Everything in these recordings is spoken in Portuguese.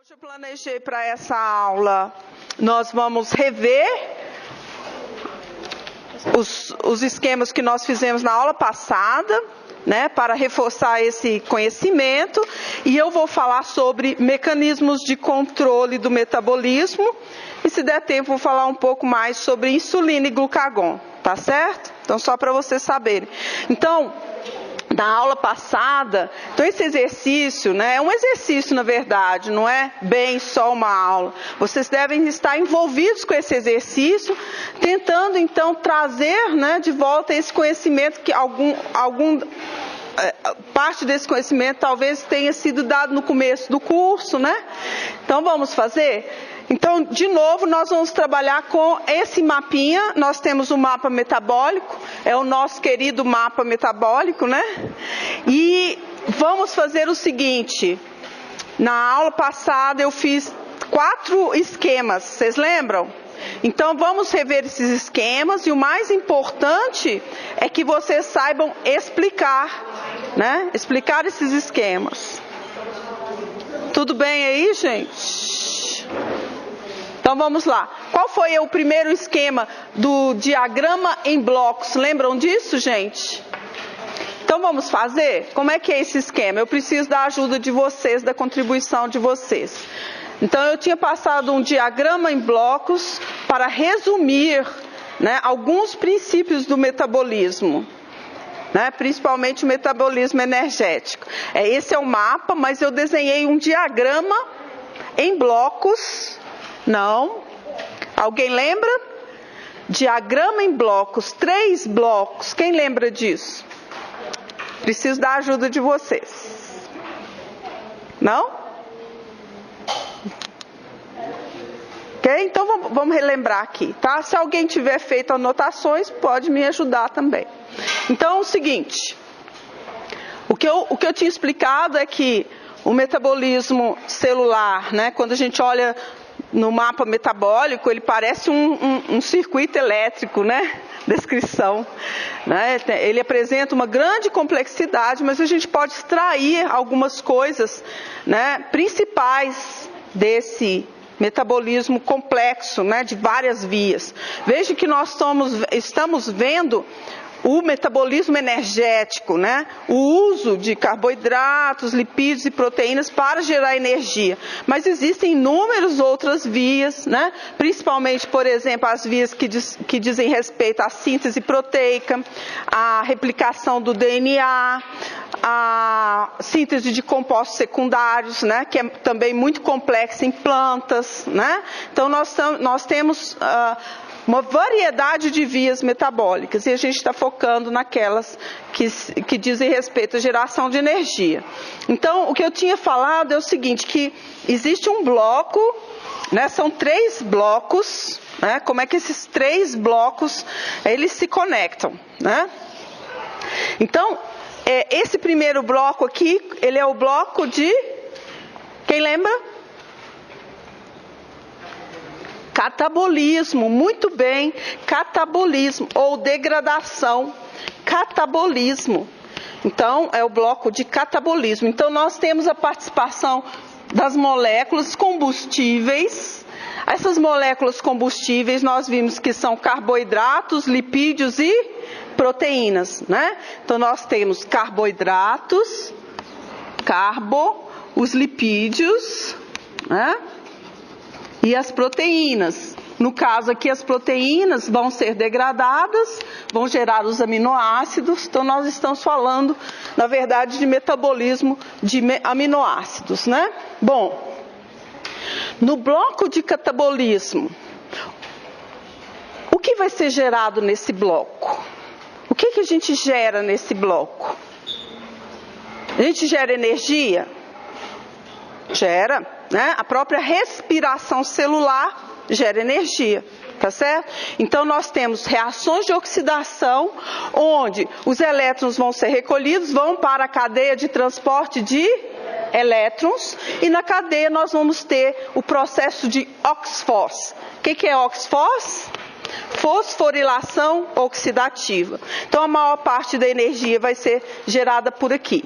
Hoje eu planejei para essa aula, nós vamos rever os esquemas que nós fizemos na aula passada, né, para reforçar esse conhecimento, e eu vou falar sobre mecanismos de controle do metabolismo, e se der tempo vou falar um pouco mais sobre insulina e glucagon, tá certo? Então só para vocês saberem. Então, na aula passada, então esse exercício, né, é um exercício na verdade, não é bem só uma aula. Vocês devem estar envolvidos com esse exercício, tentando então trazer, né, de volta esse conhecimento que parte desse conhecimento talvez tenha sido dado no começo do curso, né? Então vamos fazer? Então, de novo, nós vamos trabalhar com esse mapinha. Nós temos o mapa metabólico, é o nosso querido mapa metabólico, né? E vamos fazer o seguinte, na aula passada eu fiz 4 esquemas, vocês lembram? Então vamos rever esses esquemas e o mais importante é que vocês saibam explicar, né? Explicar esses esquemas. Tudo bem aí, gente? Então vamos lá. Qual foi o primeiro esquema do diagrama em blocos? Lembram disso, gente? Então vamos fazer? Como é que é esse esquema? Eu preciso da ajuda de vocês, da contribuição de vocês. Então eu tinha passado um diagrama em blocos para resumir, né, alguns princípios do metabolismo, né, principalmente o metabolismo energético. Esse é o mapa, mas eu desenhei um diagrama em blocos. Não? Alguém lembra? Diagrama em blocos, 3 blocos. Quem lembra disso? Preciso da ajuda de vocês. Não? Ok? Então vamos relembrar aqui, tá? Se alguém tiver feito anotações, pode me ajudar também. Então é o seguinte, o que eu tinha explicado é que o metabolismo celular, né, quando a gente olha no mapa metabólico, ele parece um circuito elétrico, né? Descrição, né? Ele apresenta uma grande complexidade, mas a gente pode extrair algumas coisas, né, principais desse metabolismo complexo, né, de várias vias. Veja que nós estamos vendo o metabolismo energético, né? O uso de carboidratos, lipídios e proteínas para gerar energia. Mas existem inúmeras outras vias, né? Principalmente, por exemplo, as vias que dizem respeito à síntese proteica, à replicação do DNA, à síntese de compostos secundários, né? Que é também muito complexa em plantas, né? Então nós temos uma variedade de vias metabólicas, e a gente está focando naquelas que dizem respeito à geração de energia. Então, o que eu tinha falado é o seguinte, que existe um bloco, né, são 3 blocos, né, como é que esses 3 blocos, eles se conectam, né? Então, esse primeiro bloco aqui, ele é o bloco de, quem lembra? Catabolismo, muito bem, catabolismo ou degradação, catabolismo. Então, é o bloco de catabolismo. Então, nós temos a participação das moléculas combustíveis. Essas moléculas combustíveis, nós vimos que são carboidratos, lipídios e proteínas, né? Então, nós temos carboidratos, os lipídios, né? E as proteínas. No caso aqui, as proteínas vão ser degradadas, vão gerar os aminoácidos. Então, nós estamos falando, na verdade, de metabolismo de aminoácidos, né? Bom, no bloco de catabolismo, o que vai ser gerado nesse bloco? O que a gente gera nesse bloco? A gente gera energia? Gera, né? A própria respiração celular gera energia, tá certo? Então nós temos reações de oxidação, onde os elétrons vão ser recolhidos, vão para a cadeia de transporte de elétrons, e na cadeia nós vamos ter o processo de OXFOS. O que é OXFOS? Fosforilação oxidativa. Então a maior parte da energia vai ser gerada por aqui.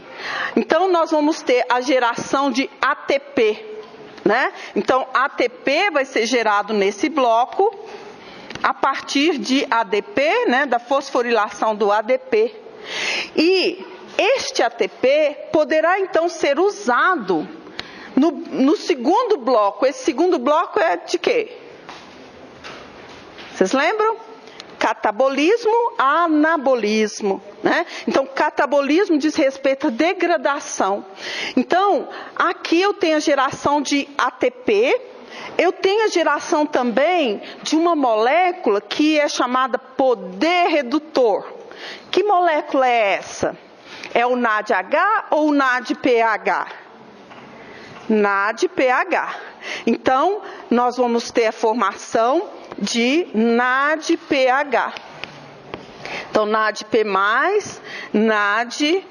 Então nós vamos ter a geração de ATP. né? Então, ATP vai ser gerado nesse bloco a partir de ADP, né, da fosforilação do ADP. E este ATP poderá então ser usado no segundo bloco. Esse segundo bloco é de quê? Vocês lembram? Catabolismo, anabolismo, né? Então, catabolismo diz respeito à degradação. Então, aqui eu tenho a geração de ATP, eu tenho a geração também de uma molécula que é chamada poder redutor. Que molécula é essa? É o NADH ou o NADPH? NADPH. Então, nós vamos ter a formação de NADPH. Então, NADP+, NADPH.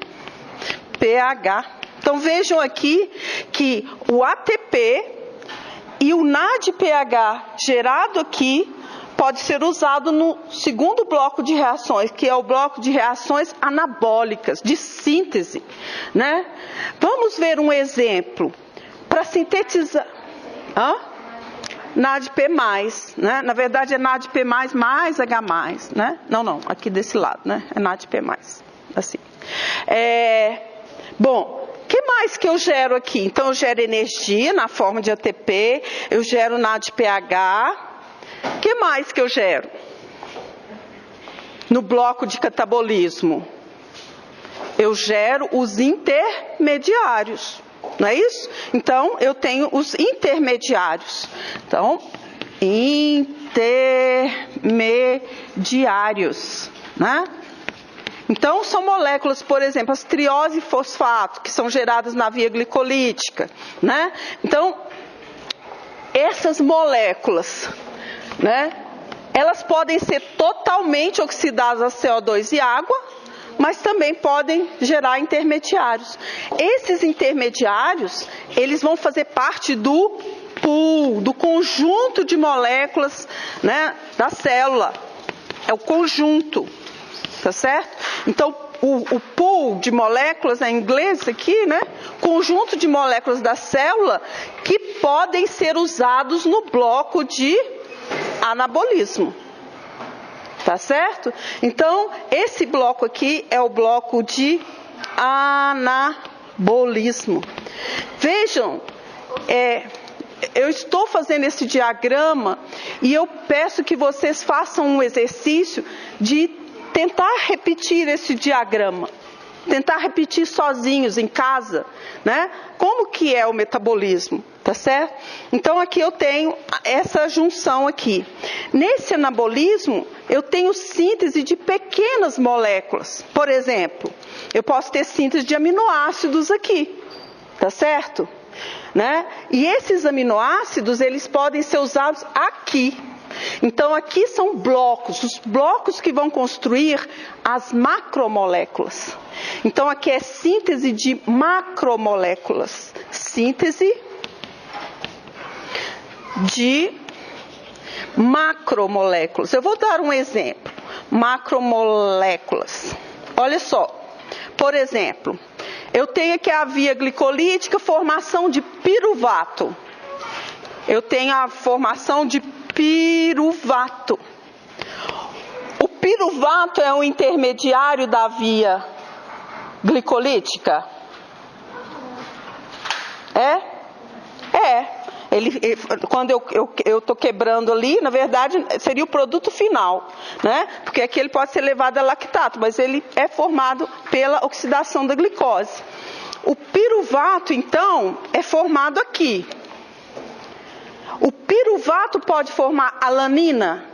Então, vejam aqui que o ATP e o NADPH gerado aqui pode ser usado no segundo bloco de reações, que é o bloco de reações anabólicas, de síntese, né? Vamos ver um exemplo para sintetizar. NADP+, né? Na verdade é NADP+, mais H+, né? Não, aqui desse lado, né? É NADP+, assim. Bom, o que mais que eu gero aqui? Então, eu gero energia na forma de ATP, eu gero NADPH. O que mais que eu gero? No bloco de catabolismo, eu gero os intermediários. Não é isso? Então, eu tenho os intermediários. Então, intermediários, né? Então, são moléculas, por exemplo, as triose e fosfato, que são geradas na via glicolítica, né? Então, essas moléculas, né, elas podem ser totalmente oxidadas a CO2 e água, mas também podem gerar intermediários. Esses intermediários, eles vão fazer parte do pool, do conjunto de moléculas, né, da célula. É o conjunto, tá certo? Então, o pool de moléculas, em inglês aqui, né, conjunto de moléculas da célula que podem ser usados no bloco de anabolismo. Tá certo? Então, esse bloco aqui é o bloco de anabolismo. Vejam, eu estou fazendo esse diagrama e eu peço que vocês façam um exercício de tentar repetir esse diagrama. Tentar repetir sozinhos em casa, né? Como que é o metabolismo, tá certo? Então, aqui eu tenho essa junção aqui. Nesse anabolismo, eu tenho síntese de pequenas moléculas. Por exemplo, eu posso ter síntese de aminoácidos aqui, tá certo? Né? E esses aminoácidos, eles podem ser usados aqui. Então, aqui são blocos, os blocos que vão construir as macromoléculas. Então, aqui é síntese de macromoléculas. Síntese de macromoléculas. Eu vou dar um exemplo. Macromoléculas. Olha só. Por exemplo, eu tenho aqui a via glicolítica, formação de piruvato. Eu tenho a formação de piruvato. O piruvato é um intermediário da via glicolítica? Quando eu estou quebrando ali, na verdade, seria o produto final, né? Porque aqui ele pode ser levado a lactato, mas ele é formado pela oxidação da glicose. O piruvato, então, é formado aqui. O piruvato pode formar alanina?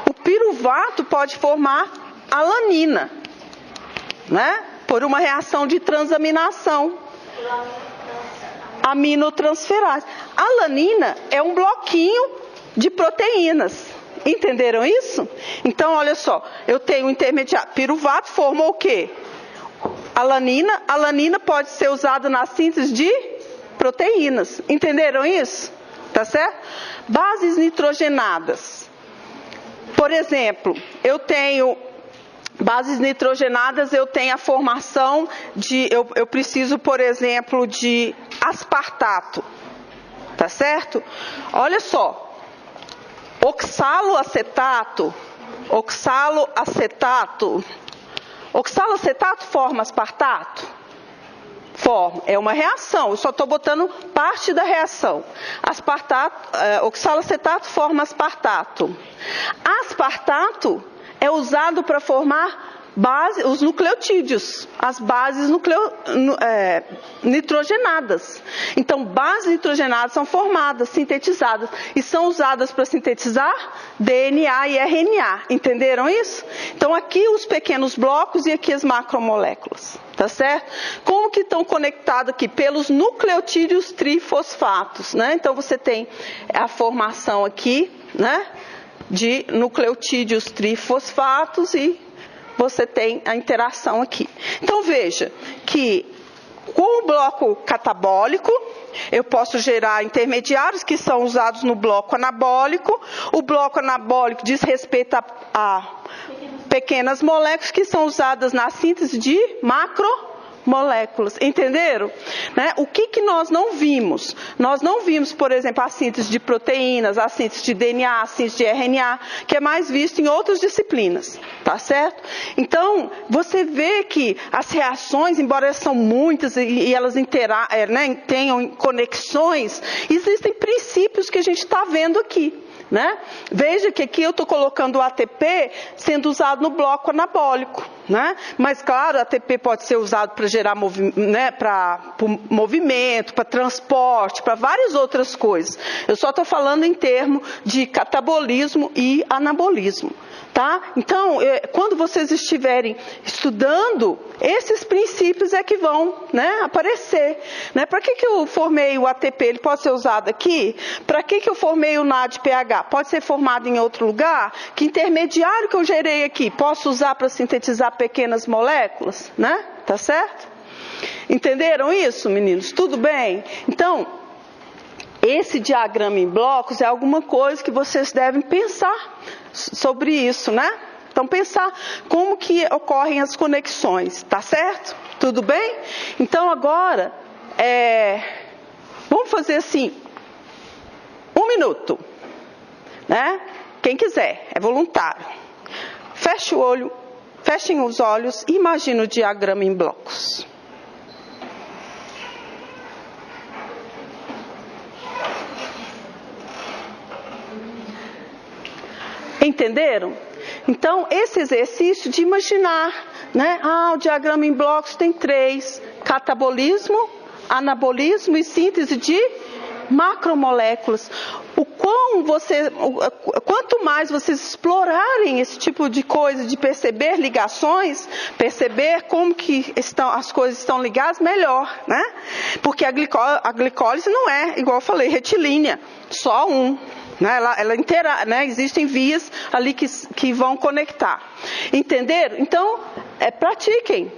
O piruvato pode formar alanina, né? Por uma reação de transaminação. Aminotransferase. A alanina é um bloquinho de proteínas. Entenderam isso? Então, olha só, eu tenho um intermediário. Piruvato formou o quê? Alanina. Alanina pode ser usada na síntese de proteínas. Entenderam isso? Tá certo? Bases nitrogenadas. Por exemplo, eu tenho bases nitrogenadas, eu tenho a formação de, eu preciso, por exemplo, de aspartato. tá certo? Olha só, oxaloacetato forma aspartato? Forma, é uma reação, eu só estou botando parte da reação. Oxaloacetato forma aspartato. Aspartato é usado para formar os nucleotídeos, as bases nitrogenadas. Então, bases nitrogenadas são formadas, sintetizadas, e são usadas para sintetizar DNA e RNA. Entenderam isso? Então, aqui os pequenos blocos e aqui as macromoléculas. Tá certo? Como que estão conectados aqui? Pelos nucleotídeos trifosfatos, né? Então, você tem a formação aqui, né, de nucleotídeos trifosfatos e você tem a interação aqui. Então, veja que com o bloco catabólico, eu posso gerar intermediários que são usados no bloco anabólico. O bloco anabólico diz respeito a pequenas moléculas que são usadas na síntese de macromoléculas. Entenderam? Né? O que nós não vimos? Nós não vimos, por exemplo, a síntese de proteínas, a síntese de DNA, a síntese de RNA, que é mais visto em outras disciplinas. Tá certo? Então, você vê que as reações, embora elas são muitas e elas tenham conexões, existem princípios que a gente está vendo aqui. Né? Veja que aqui eu estou colocando o ATP sendo usado no bloco anabólico. Né? Mas, claro, o ATP pode ser usado para gerar movimento, para transporte, para várias outras coisas. Eu só estou falando em termos de catabolismo e anabolismo. Tá? Então, quando vocês estiverem estudando, esses princípios é que vão, né, aparecer. Né? Para que eu formei o ATP? Ele pode ser usado aqui? Para que eu formei o NADPH? Pode ser formado em outro lugar? Que intermediário que eu gerei aqui? Posso usar para sintetizar pequenas moléculas? Né? Tá certo? Entenderam isso, meninos? Tudo bem? Então, esse diagrama em blocos é alguma coisa que vocês devem pensar sobre isso, né? Então, pensar como que ocorrem as conexões, tá certo? Tudo bem? Então, agora, vamos fazer assim, 1 minuto, né? Quem quiser, é voluntário. Fechem os olhos e imagine o diagrama em blocos. Entenderam? Então, esse exercício de imaginar, né? O diagrama em blocos tem 3: catabolismo, anabolismo e síntese de macromoléculas. Quanto mais vocês explorarem esse tipo de coisa, de perceber ligações, perceber como que as coisas estão ligadas, melhor, né? Porque a glicólise não é, igual eu falei, retilínea, só um. Ela inteira, né? Existem vias ali que vão conectar. Entenderam? Então, pratiquem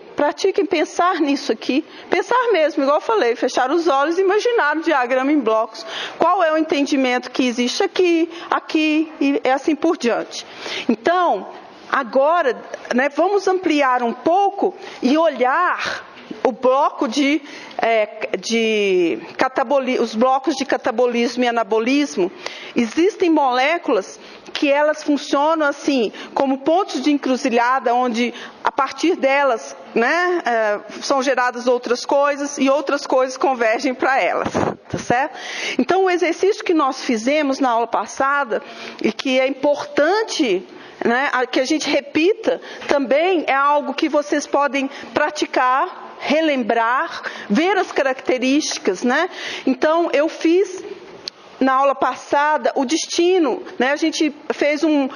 pensar nisso aqui. Pensar mesmo, igual eu falei, fechar os olhos e imaginar o diagrama em blocos. Qual é o entendimento que existe aqui e assim por diante. Então, agora, né, vamos ampliar um pouco e olhar o bloco os blocos de catabolismo e anabolismo. Existem moléculas que elas funcionam assim, como pontos de encruzilhada, onde a partir delas, né, são geradas outras coisas e outras coisas convergem para elas, tá certo? Então, o exercício que nós fizemos na aula passada, e que é importante, né, que a gente repita, também é algo que vocês podem praticar, relembrar, ver as características, né? Então, eu fiz na aula passada o destino, né? A gente fez um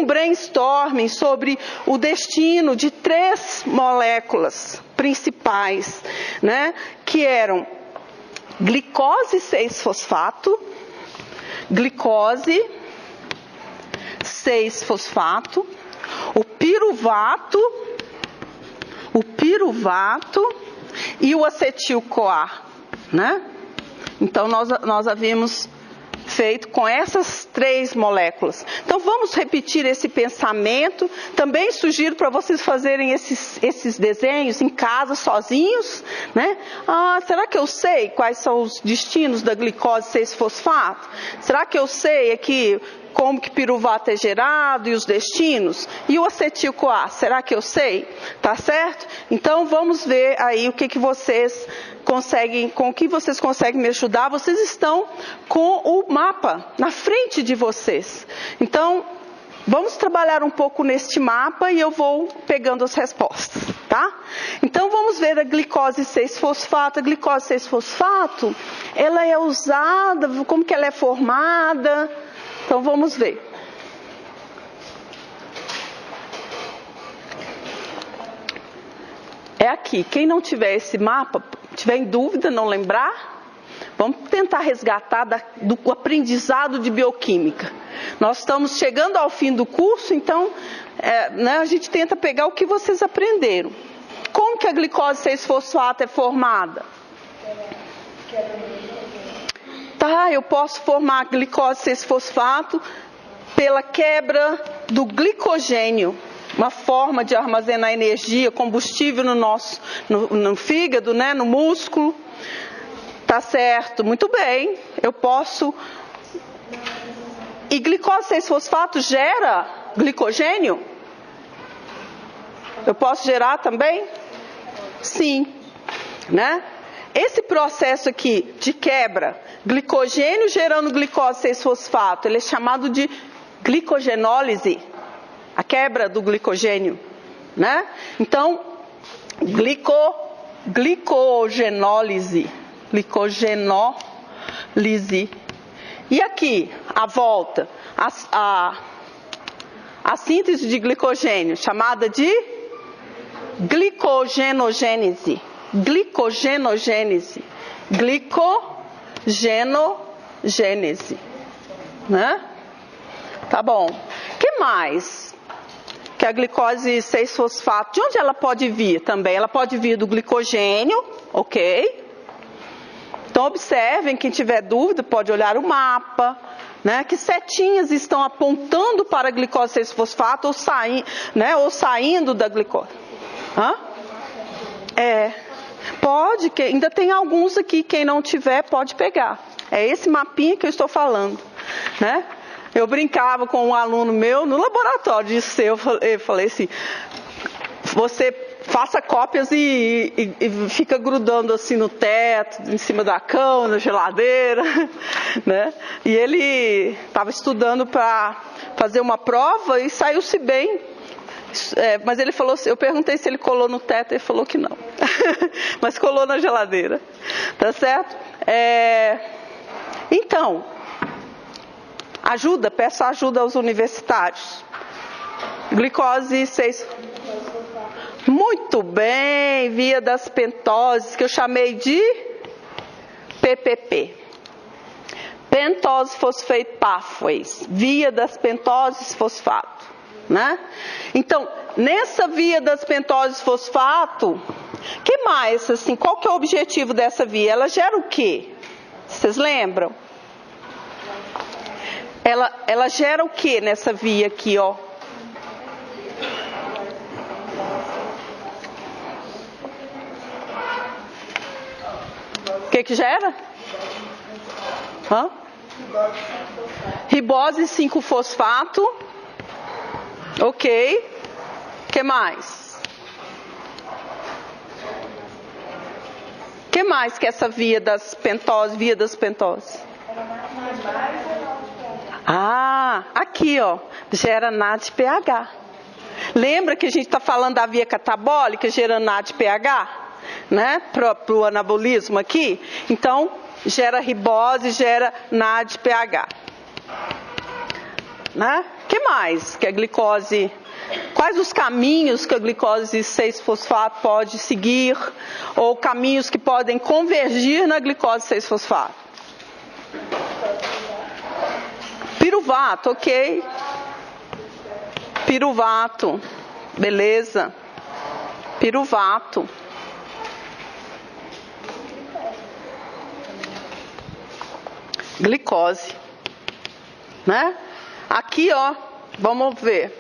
brainstorming sobre o destino de 3 moléculas principais, né? Que eram glicose 6-fosfato, glicose 6-fosfato, o piruvato e o acetil-CoA, né? Então, nós havíamos feito com essas 3 moléculas. Então vamos repetir esse pensamento. Também sugiro para vocês fazerem esses desenhos em casa, sozinhos, né? Será que eu sei quais são os destinos da glicose 6-fosfato? Será que eu sei aqui como que piruvato é gerado e os destinos? E o acetil-CoA, será que eu sei? Tá certo? Então vamos ver aí o que vocês conseguem, com o que vocês conseguem me ajudar. Vocês estão com o mapa na frente de vocês. Então, vamos trabalhar um pouco neste mapa e eu vou pegando as respostas, tá? Então, vamos ver a glicose 6-fosfato. A glicose 6-fosfato, ela é usada, como que ela é formada? Então, vamos ver. É aqui. Quem não tiver esse mapa, tiver em dúvida, não lembrar, vamos tentar resgatar do aprendizado de bioquímica. Nós estamos chegando ao fim do curso, então a gente tenta pegar o que vocês aprenderam. Como que a glicose 6-fosfato é formada? Tá, eu posso formar a glicose 6-fosfato pela quebra do glicogênio. Uma forma de armazenar energia, combustível no fígado, né, no músculo. Tá certo, muito bem. Eu posso... E glicose 6-fosfato gera glicogênio? Eu posso gerar também? Sim, né? Esse processo aqui de quebra, glicogênio gerando glicose 6-fosfato, ele é chamado de glicogenólise. A quebra do glicogênio, né? Então, glicogenólise. E aqui, a volta, a síntese de glicogênio, chamada de glicogenogênese. Glicogenogênese. Glicogenogênese. Né? Tá bom. O que mais? Que a glicose 6-fosfato, de onde ela pode vir também? Ela pode vir do glicogênio, ok? Então observem, quem tiver dúvida pode olhar o mapa, né? Que setinhas estão apontando para a glicose 6-fosfato ou saindo da glicose. Pode, que ainda tem alguns aqui, quem não tiver pode pegar. É esse mapinha que eu estou falando, né? Eu brincava com um aluno meu no laboratório de eu falei assim, você faça cópias e fica grudando assim no teto, em cima da cama, na geladeira, né? E ele estava estudando para fazer uma prova e saiu-se bem. Mas ele falou assim, eu perguntei se ele colou no teto, ele falou que não. Mas colou na geladeira, tá certo? Então, peço ajuda aos universitários. Glicose 6. Muito bem, via das pentoses, que eu chamei de PPP. Pentose Phosphate Pathways, via das pentoses fosfato, né? Então, nessa via das pentoses fosfato, que mais, assim, qual que é o objetivo dessa via? Ela gera o quê? Vocês lembram? Ela gera o que nessa via aqui, ó? O que gera? Ribose 5-fosfato. Ok. O que mais? O que mais que essa via das pentoses? Aqui, ó, gera NADPH. Lembra que a gente está falando da via catabólica gerando NADPH, né? Para o anabolismo aqui. Então, gera ribose, gera NADPH. Né? Que mais que a glicose? Quais os caminhos que a glicose 6-fosfato pode seguir? Ou caminhos que podem convergir na glicose 6-fosfato? Piruvato, ok. Piruvato, beleza. Piruvato. Glicose. né? Aqui, ó, vamos ver.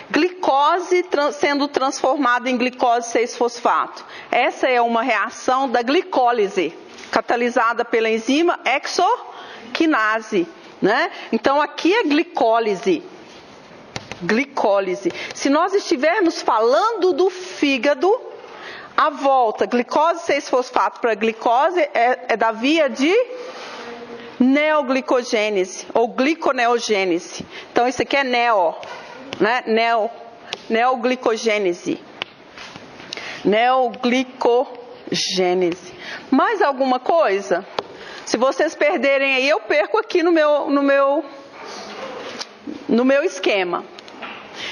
Glicose sendo transformada em glicose 6-fosfato. Essa é uma reação da glicólise, catalisada pela enzima hexoquinase, né? Então aqui é glicólise. Glicólise. Se nós estivermos falando do fígado, a volta glicose 6-fosfato para glicose é da via de neoglicogênese ou gliconeogênese. Então isso aqui é neo, né? Neoglicogênese. Neoglicogênese. Mais alguma coisa? Se vocês perderem aí, eu perco aqui no meu esquema.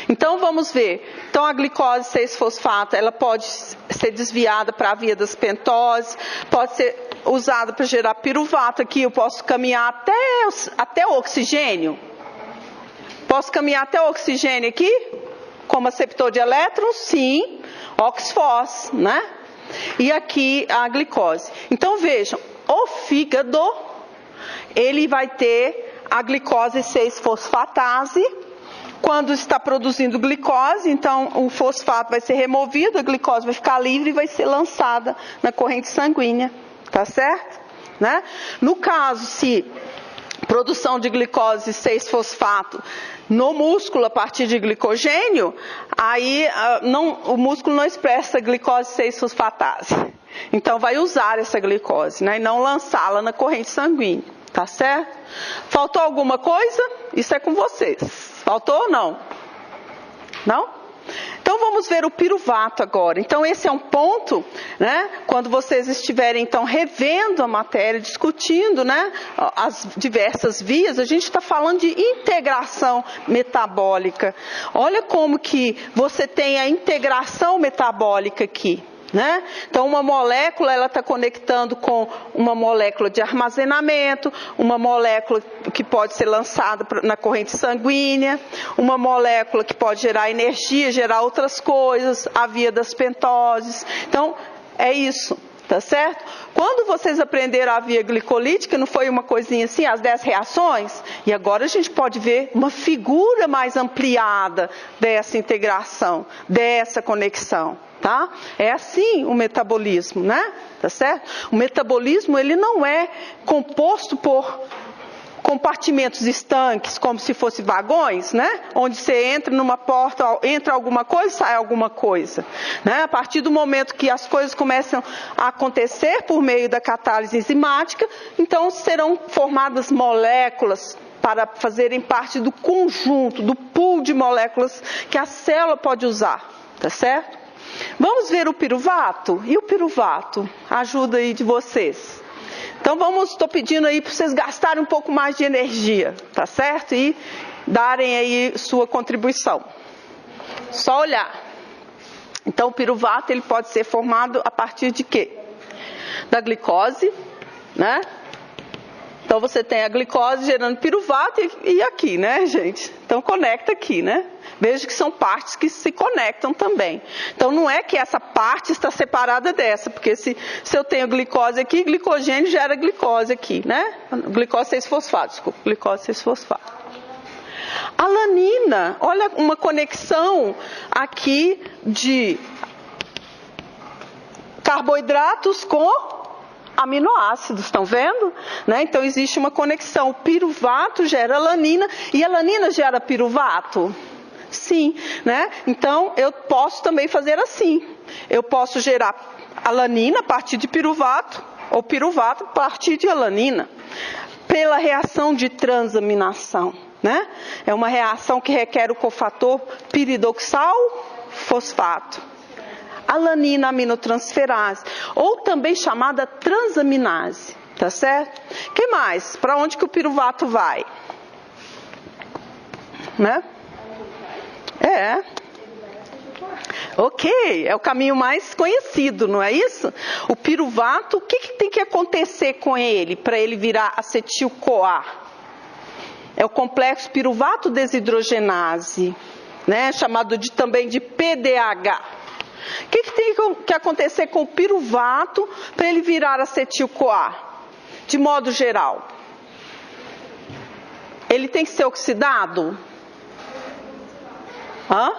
Então vamos ver. Então a glicose 6-fosfato, ela pode ser desviada para a via das pentoses, pode ser usada para gerar piruvato. Aqui eu posso caminhar até o oxigênio. Posso caminhar até o oxigênio aqui? Como aceptor de elétrons? Sim. Oxfos, né? E aqui a glicose. Então vejam, o fígado, ele vai ter a glicose 6-fosfatase. Quando está produzindo glicose, então o fosfato vai ser removido, a glicose vai ficar livre e vai ser lançada na corrente sanguínea, tá certo? Né? No caso, se produção de glicose 6-fosfato no músculo a partir de glicogênio, aí o músculo não expressa glicose 6-fosfatase. Então vai usar essa glicose, né? E não lançá-la na corrente sanguínea, tá certo? Faltou alguma coisa? Isso é com vocês. Faltou ou não? Não? Então vamos ver o piruvato agora. Então esse é um ponto, né? Quando vocês estiverem então revendo a matéria, discutindo, né, as diversas vias, a gente está falando de integração metabólica. Olha como que você tem a integração metabólica aqui. Né? Então uma molécula, ela está conectando com uma molécula de armazenamento, uma molécula que pode ser lançada na corrente sanguínea, uma molécula que pode gerar energia, gerar outras coisas, a via das pentoses. Então é isso, tá certo? Quando vocês aprenderam a via glicolítica, não foi uma coisinha assim, as 10 reações? E agora a gente pode ver uma figura mais ampliada dessa integração, dessa conexão. Tá? É assim o metabolismo, né? Tá certo? O metabolismo, ele não é composto por compartimentos estanques, como se fossem vagões, né? Onde você entra numa porta, entra alguma coisa, sai alguma coisa, né? A partir do momento que as coisas começam a acontecer por meio da catálise enzimática, então serão formadas moléculas para fazerem parte do conjunto, do pool de moléculas que a célula pode usar, tá certo? Vamos ver o piruvato? E o piruvato? Ajuda aí de vocês. Então estou pedindo aí para vocês gastarem um pouco mais de energia, tá certo? E darem aí sua contribuição. Só olhar. Então o piruvato, ele pode ser formado a partir de quê? Da glicose, né? Então você tem a glicose gerando piruvato e aqui, né, gente? Então conecta aqui, né? Veja que são partes que se conectam também. Então não é que essa parte está separada dessa, porque se eu tenho glicose aqui, glicogênio gera glicose aqui, né? Glicose 6-fosfato, desculpa, glicose 6-fosfato. Alanina, olha uma conexão aqui de carboidratos com aminoácidos, estão vendo? Né? Então existe uma conexão. O piruvato gera alanina e a alanina gera piruvato? Sim, né? Então eu posso também fazer assim. Eu posso gerar alanina a partir de piruvato ou piruvato a partir de alanina pela reação de transaminação, né? É uma reação que requer o cofator piridoxal fosfato. Alanina aminotransferase, ou também chamada transaminase, tá certo? O que mais? Para onde que o piruvato vai? Né? Ok, é o caminho mais conhecido, não é isso? O piruvato, o que tem que acontecer com ele para ele virar acetil-CoA? É o complexo piruvato desidrogenase, né? Chamado também de PDH. O que tem que acontecer com o piruvato para ele virar acetil-CoA? De modo geral. Ele tem que ser oxidado? Hã?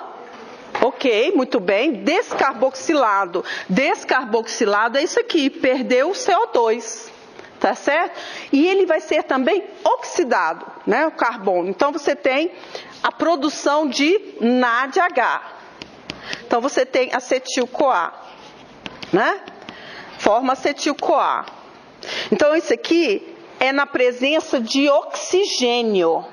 Ok, muito bem. Descarboxilado. Descarboxilado é isso aqui, perdeu o CO2. Tá certo? E ele vai ser também oxidado, né? O carbono. Então você tem a produção de NADH. Então você tem acetil-CoA, né? Forma acetil-CoA. Então isso aqui é na presença de oxigênio.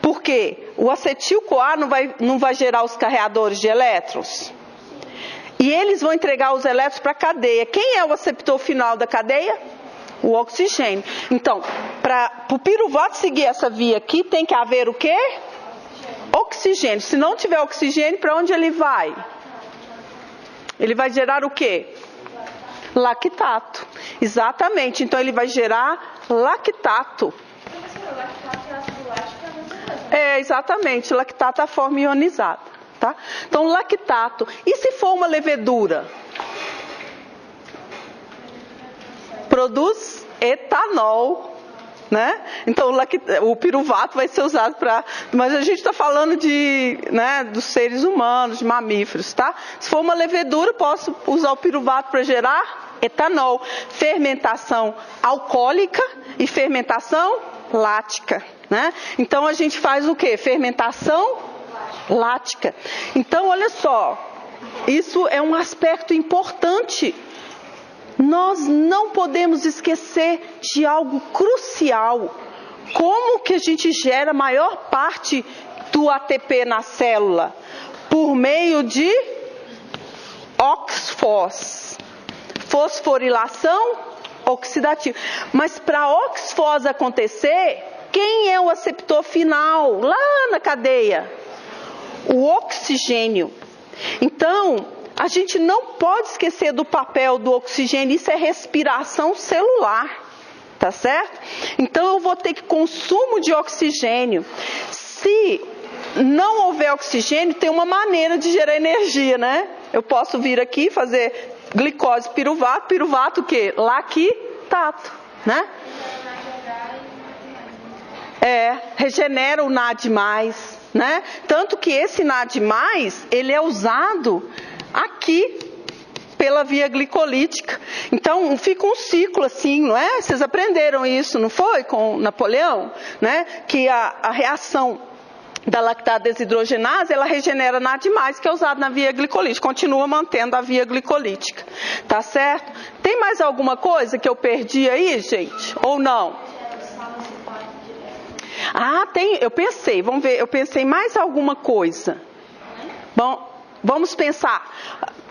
Porque o acetil-CoA não vai gerar os carreadores de elétrons. E eles vão entregar os elétrons para a cadeia. Quem é o aceptor final da cadeia? O oxigênio. Então, para o piruvato seguir essa via aqui, tem que haver o quê? Oxigênio. Se não tiver oxigênio, para onde ele vai? Ele vai gerar o quê? Lactato. Exatamente. Então, ele vai gerar lactato. É, exatamente. Lactato é a forma ionizada. Tá? Então, lactato. E se for uma levedura? Produz etanol, né? Então o piruvato vai ser usado para... Mas a gente está falando dos seres humanos, de mamíferos, tá? Se for uma levedura, posso usar o piruvato para gerar etanol. Fermentação alcoólica e fermentação lática, né? Então a gente faz o quê? Fermentação lática. Então, olha só, isso é um aspecto importante. Nós não podemos esquecer de algo crucial. Como que a gente gera a maior parte do ATP na célula? Por meio de OXFOS. Fosforilação oxidativa. Mas para a OXFOS acontecer, quem é o aceptor final lá na cadeia? O oxigênio. Então, a gente não pode esquecer do papel do oxigênio, isso é respiração celular, tá certo? Então eu vou ter que consumo de oxigênio. Se não houver oxigênio, tem uma maneira de gerar energia, né? Eu posso vir aqui fazer glicose piruvato o quê? Lactato, né? Regenera o NAD+, né? Tanto que esse NAD+, ele é usado aqui pela via glicolítica. Então fica um ciclo assim, não é? Vocês aprenderam isso, não foi? Com Napoleão, né? Que a reação da lactato desidrogenase, ela regenera NAD+, que é usado na via glicolítica. Continua mantendo a via glicolítica. Tá certo? Tem mais alguma coisa que eu perdi aí, gente? Ou não? Ah, tem. Eu pensei, vamos ver. Eu pensei mais alguma coisa. Bom, vamos pensar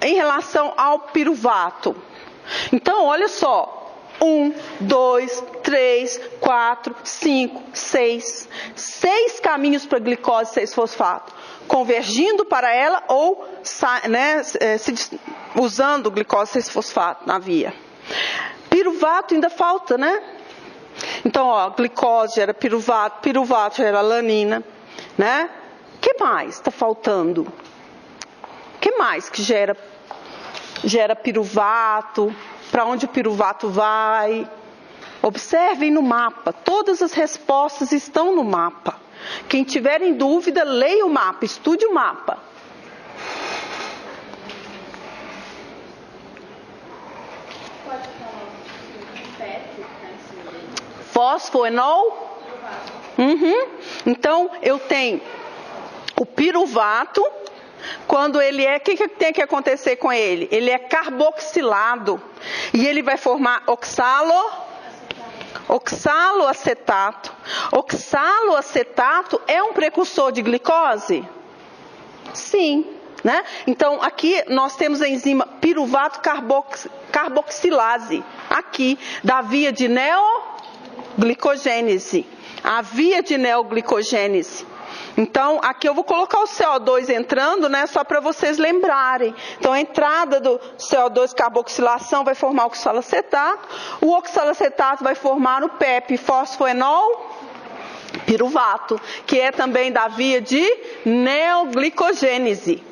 em relação ao piruvato. Então, olha só. 1, 2, 3, 4, 5, 6. 6 caminhos para glicose 6-fosfato. Convergindo para ela ou usando glicose 6-fosfato na via. Piruvato ainda falta, né? Então, ó, glicose gera piruvato, piruvato gera alanina, né? O que mais está faltando? O que mais que gera piruvato? Para onde o piruvato vai? Observem no mapa. Todas as respostas estão no mapa. Quem tiver em dúvida, leia o mapa, estude o mapa. Pode falar o PET, Fosfoenol? Então, eu tenho o piruvato. Quando ele o que tem que acontecer com ele? Ele é carboxilado. E ele vai formar oxaloacetato. Oxaloacetato é um precursor de glicose? Sim. Né? Então, aqui nós temos a enzima piruvato carboxilase. Aqui, da via de neoglicogênese. A via de neoglicogênese. Então, aqui eu vou colocar o CO2 entrando, né, só para vocês lembrarem. Então, a entrada do CO2 carboxilação vai formar o oxaloacetato. O oxaloacetato vai formar o PEP, fosfoenol piruvato, que é também da via de neoglicogênese.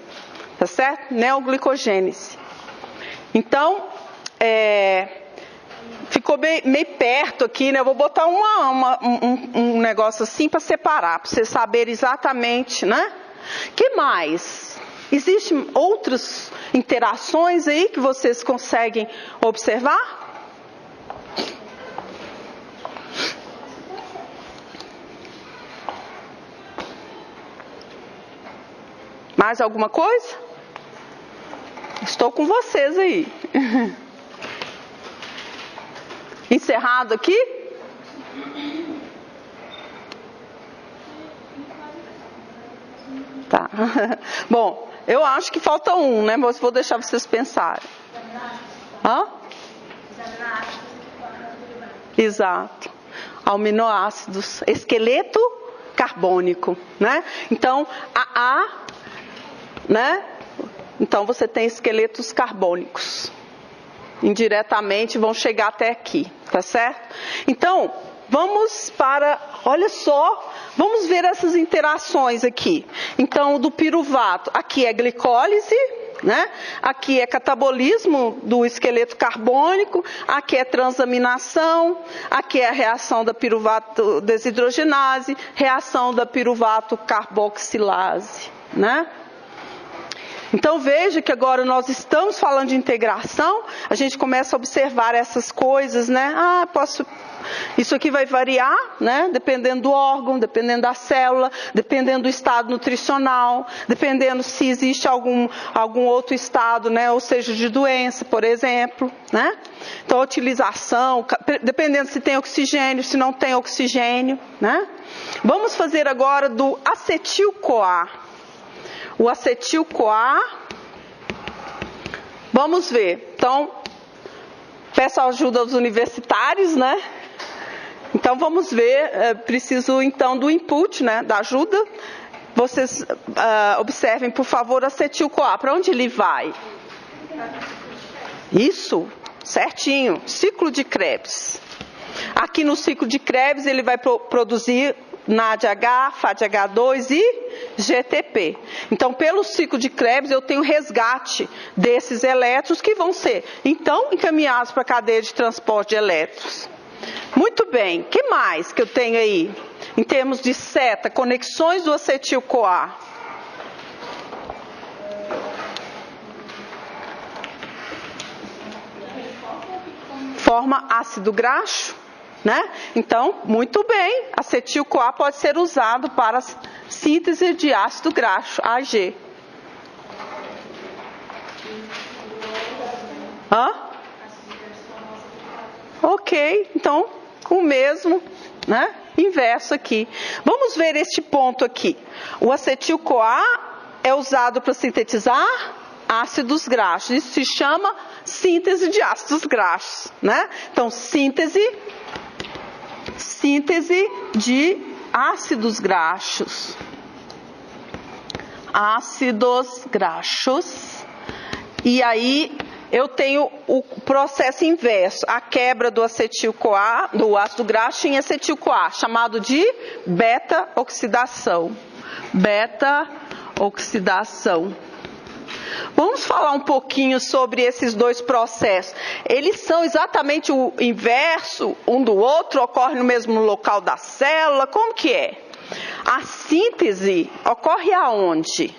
Tá certo? Neoglicogênese. Então, ficou meio perto aqui, né? Eu vou botar um negócio assim para separar, para vocês saberem exatamente, né? Que mais? Existem outras interações aí que vocês conseguem observar? Mais alguma coisa? Estou com vocês aí. Encerrado aqui? Tá. Bom, eu acho que falta um, né? Mas vou deixar vocês pensarem. Hã? Exato. Aminoácidos. Esqueleto carbônico, né? Então, né? Então, você tem esqueletos carbônicos. Indiretamente vão chegar até aqui, tá certo? Então, olha só, vamos ver essas interações aqui. Então, do piruvato, aqui é glicólise, né? Aqui é catabolismo do esqueleto carbônico, aqui é transaminação, aqui é a reação da piruvato desidrogenase, reação da piruvato carboxilase, né? Então veja que agora nós estamos falando de integração, a gente começa a observar essas coisas, né? Isso aqui vai variar, né? Dependendo do órgão, dependendo da célula, dependendo do estado nutricional, dependendo se existe algum outro estado, né? Ou seja, de doença, por exemplo, né? Então a utilização, dependendo se tem oxigênio, se não tem oxigênio, né? Vamos fazer agora do acetil-CoA. O acetil-CoA, vamos ver. Então, peço ajuda aos universitários, né? Então, vamos ver. Preciso, então, do input, né? Da ajuda. Vocês observem, por favor, o acetil-CoA. Para onde ele vai? Isso, certinho. Ciclo de Krebs. Aqui no ciclo de Krebs, ele vai produzir NADH, FADH2 e GTP. Então, pelo ciclo de Krebs, eu tenho resgate desses elétrons que vão ser, então, encaminhados para a cadeia de transporte de elétrons. Muito bem. O que mais que eu tenho aí? Em termos de seta, conexões do acetil-CoA. Forma ácido graxo, né? Então, muito bem, acetil-CoA pode ser usado para síntese de ácido graxo, AG. Hã? Ok, então, o mesmo, né? Inverso aqui. Vamos ver este ponto aqui. O acetil-CoA é usado para sintetizar ácidos graxos. Isso se chama síntese de ácidos graxos, né? Então, síntese de ácidos graxos. Ácidos graxos. E aí eu tenho o processo inverso, a quebra do acetil-CoA, do ácido graxo em acetil-CoA, chamado de beta-oxidação. Beta-oxidação. Vamos falar um pouquinho sobre esses dois processos. Eles são exatamente o inverso um do outro, ocorre no mesmo local da célula, como que é? A síntese ocorre aonde?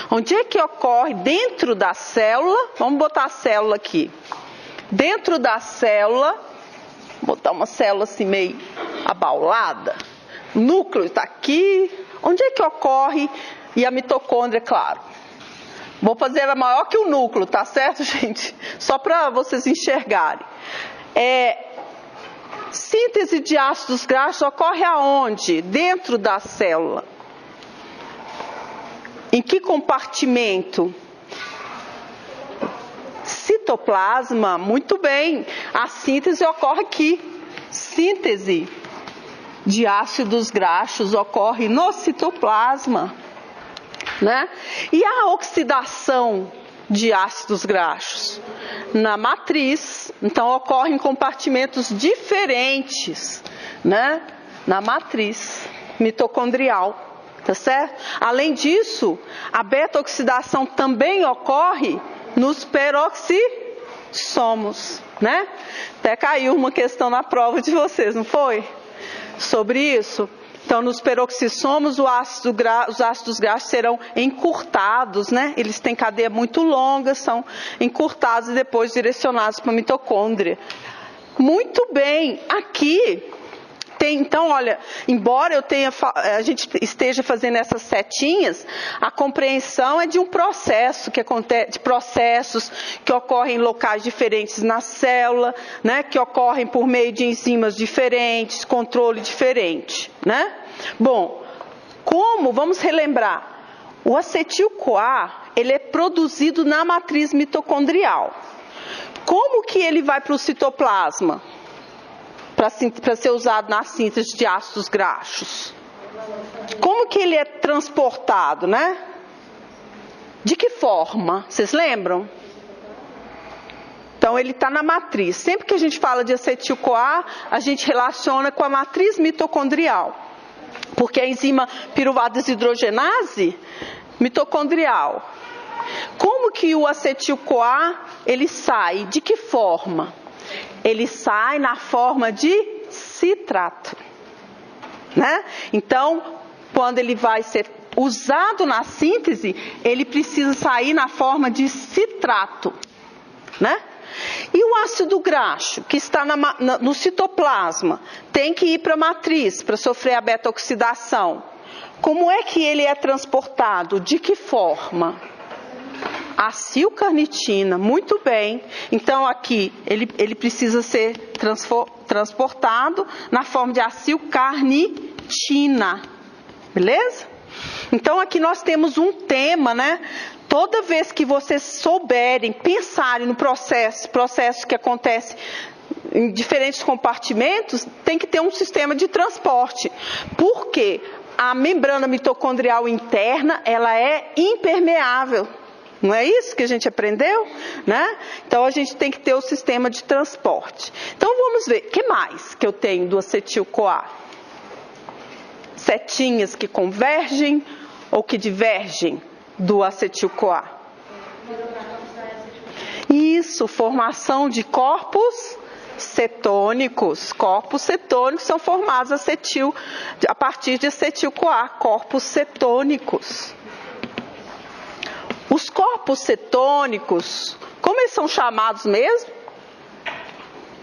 Onde é que ocorre? Dentro da célula, vamos botar a célula aqui. Dentro da célula, vou botar uma célula assim meio abaulada. O núcleo está aqui. Onde é que ocorre? E a mitocôndria, claro. Vou fazer ela maior que o núcleo, tá certo, gente? Só para vocês enxergarem. Síntese de ácidos graxos ocorre aonde? Dentro da célula. Em que compartimento? Citoplasma, muito bem. A síntese ocorre aqui. Síntese de ácidos graxos ocorre no citoplasma, né? E a oxidação de ácidos graxos? Na matriz. Então, ocorre em compartimentos diferentes, né? Na matriz mitocondrial. Tá certo? Além disso, a beta-oxidação também ocorre nos peroxissomos, né? Até caiu uma questão na prova de vocês, não foi? Sobre isso. Então, nos peroxissomos, os ácidos graxos serão encurtados, né? Eles têm cadeia muito longa, são encurtados e depois direcionados para a mitocôndria. Muito bem, aqui tem, então, olha, embora a gente esteja fazendo essas setinhas, a compreensão é de um processo que acontece, de processos que ocorrem em locais diferentes na célula, né, que ocorrem por meio de enzimas diferentes, controle diferente, né? Bom, vamos relembrar, o acetil-CoA, ele é produzido na matriz mitocondrial. Como que ele vai para o citoplasma? Para ser usado na síntese de ácidos graxos. Como que ele é transportado, né? De que forma? Vocês lembram? Então, ele está na matriz. Sempre que a gente fala de acetil-CoA, a gente relaciona com a matriz mitocondrial. Porque a enzima piruvato desidrogenase mitocondrial. Como que o acetil-CoA, ele sai? De que forma? Ele sai na forma de citrato, né? Então, quando ele vai ser usado na síntese, ele precisa sair na forma de citrato, né? E o ácido graxo, que está no citoplasma, tem que ir para a matriz para sofrer a beta-oxidação. Como é que ele é transportado? De que forma? Acilcarnitina, muito bem. Então aqui ele precisa ser transportado na forma de acilcarnitina, beleza? Então aqui nós temos um tema, né? Toda vez que vocês souberem, pensarem no processo que acontece em diferentes compartimentos, tem que ter um sistema de transporte. Por quê? A membrana mitocondrial interna, ela é impermeável. Não é isso que a gente aprendeu, né? Então, a gente tem que ter o sistema de transporte. Então, vamos ver, o que mais que eu tenho do acetil-CoA? Setinhas que convergem ou que divergem do acetil-CoA? Isso, formação de corpos cetônicos. Corpos cetônicos são formados a partir de acetil-CoA, corpos cetônicos. Os corpos cetônicos, como eles são chamados mesmo?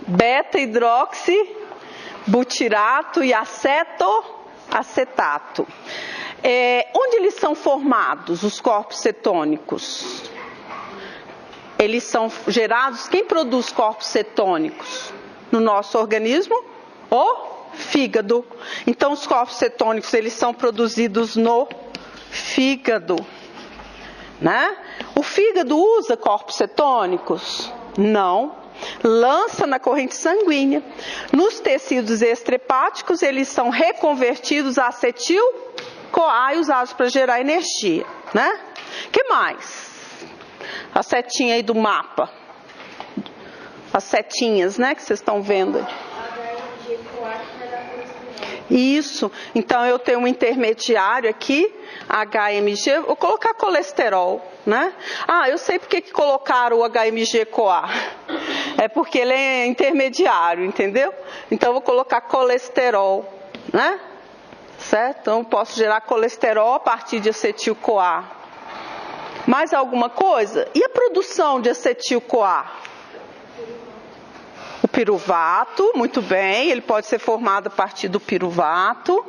Beta-hidroxibutirato e acetato. Onde eles são formados, os corpos cetônicos? Eles são gerados, quem produz corpos cetônicos? No nosso organismo? O fígado. Então, os corpos cetônicos, eles são produzidos no fígado. Né? O fígado usa corpos cetônicos? Não. Lança na corrente sanguínea. Nos tecidos extrahepáticos, eles são reconvertidos a acetil-CoA e usados para gerar energia. Né? O que mais? A setinha aí do mapa. As setinhas, né, que vocês estão vendo. Isso. Então, eu tenho um intermediário aqui, HMG, vou colocar colesterol, né? Eu sei porque que colocaram o HMG-CoA. É porque ele é intermediário, entendeu? Então, eu vou colocar colesterol, né? Certo? Então, eu posso gerar colesterol a partir de acetil-CoA. Mais alguma coisa? E a produção de acetil-CoA? O piruvato, muito bem, ele pode ser formado a partir do piruvato.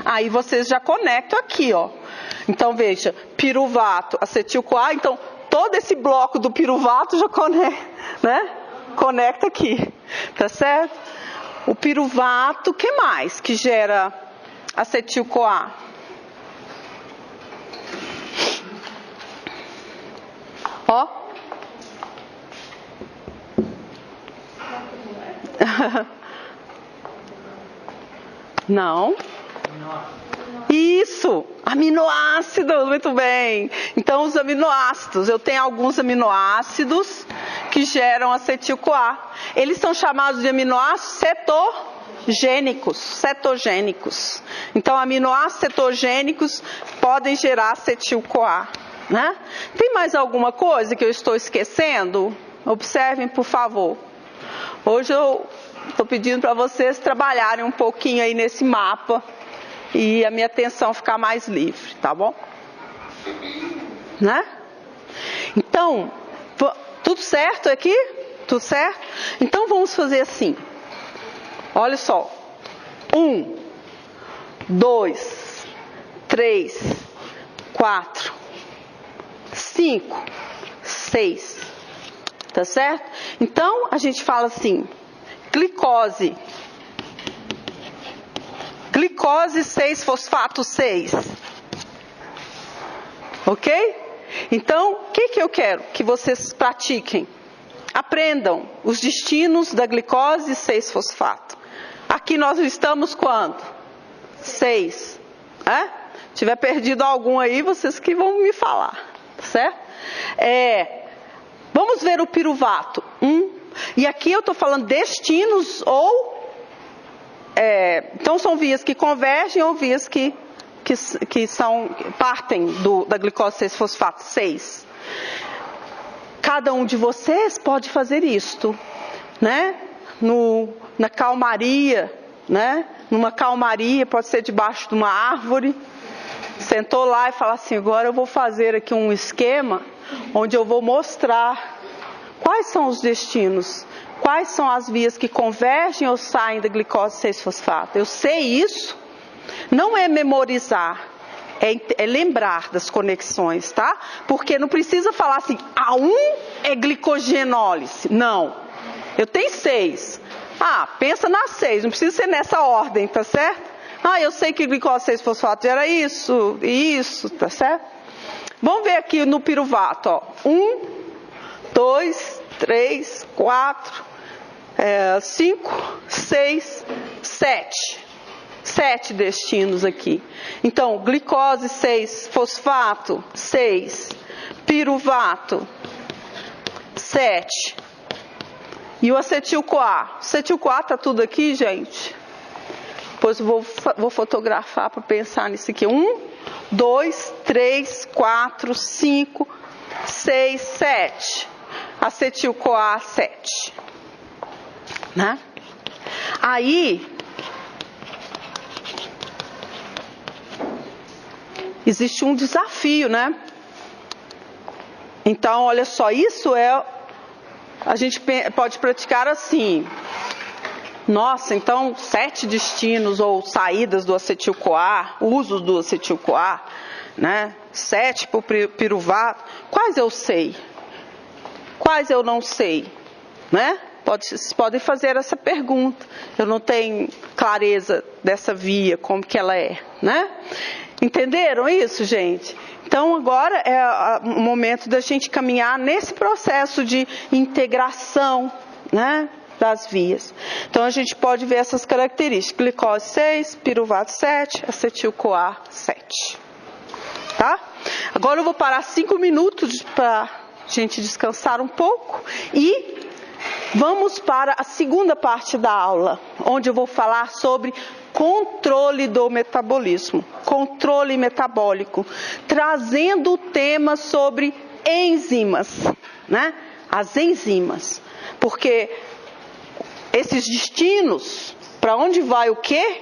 Aí vocês já conectam aqui, ó. Então veja, piruvato, acetil-CoA, então todo esse bloco do piruvato já conecta, né? Conecta aqui, tá certo? O piruvato, o que mais que gera acetil-CoA? Ó. Não. Isso, aminoácidos, muito bem. Então, os aminoácidos, eu tenho alguns aminoácidos que geram acetil-CoA. Eles são chamados de aminoácidos cetogênicos. Então, aminoácidos cetogênicos podem gerar acetil-CoA, né? Tem mais alguma coisa que eu estou esquecendo? Observem, por favor. Hoje eu estou pedindo para vocês trabalharem um pouquinho aí nesse mapa e a minha atenção ficar mais livre, tá bom? Né? Então, tudo certo aqui? Tudo certo? Então vamos fazer assim. Olha só. 1, 2, 3, 4, 5, 6. Tá certo? Então a gente fala assim: glicose. Glicose 6-fosfato 6. Ok? Então, o que eu quero que vocês pratiquem? Aprendam os destinos da glicose 6-fosfato. Aqui nós estamos quando? 6. Se tiver perdido algum aí, vocês que vão me falar. Certo? Vamos ver o piruvato. E aqui eu estou falando destinos ou... então são vias que convergem ou vias que partem da glicose 6-fosfato 6. Cada um de vocês pode fazer isto, né? Na calmaria, né? Numa calmaria, pode ser debaixo de uma árvore. Sentou lá e falou assim: agora eu vou fazer aqui um esquema onde eu vou mostrar quais são os destinos, quais são as vias que convergem ou saem da glicose 6-fosfato. Eu sei isso. Não é memorizar, é lembrar das conexões, tá? Porque não precisa falar assim, A1 é glicogenólise. Não. Eu tenho 6. Pensa nas 6, não precisa ser nessa ordem, tá certo? Eu sei que glicose 6-fosfato era isso e isso, tá certo? Vamos ver aqui no piruvato, ó. 1, 2, 3, 4, 5, 6, 7. 7 destinos aqui. Então, glicose 6-fosfato 6, piruvato 7. E o acetil-CoA? Acetil-CoA está tudo aqui, gente? Depois eu vou fotografar para pensar nisso aqui. 1, 2, 3, 4, 5, 6, 7. Acetil-CoA 7. Né? Aí... existe um desafio, né? Então, olha só, a gente pode praticar assim. Nossa, então 7 destinos ou saídas do acetil-CoA, usos do acetil-CoA, né? 7 para o piruvato. Quais eu sei? Quais eu não sei? Né? Vocês podem fazer essa pergunta. Eu não tenho clareza dessa via, como que ela é, né? Entenderam isso, gente? Então, agora é o momento da gente caminhar nesse processo de integração, né, das vias. Então, a gente pode ver essas características. Glicose 6, piruvato 7, acetil-CoA 7. Tá? Agora eu vou parar 5 minutos para a gente descansar um pouco e vamos para a segunda parte da aula, onde eu vou falar sobre controle do metabolismo, controle metabólico, trazendo o tema sobre enzimas, né? As enzimas, porque esses destinos, para onde vai o quê,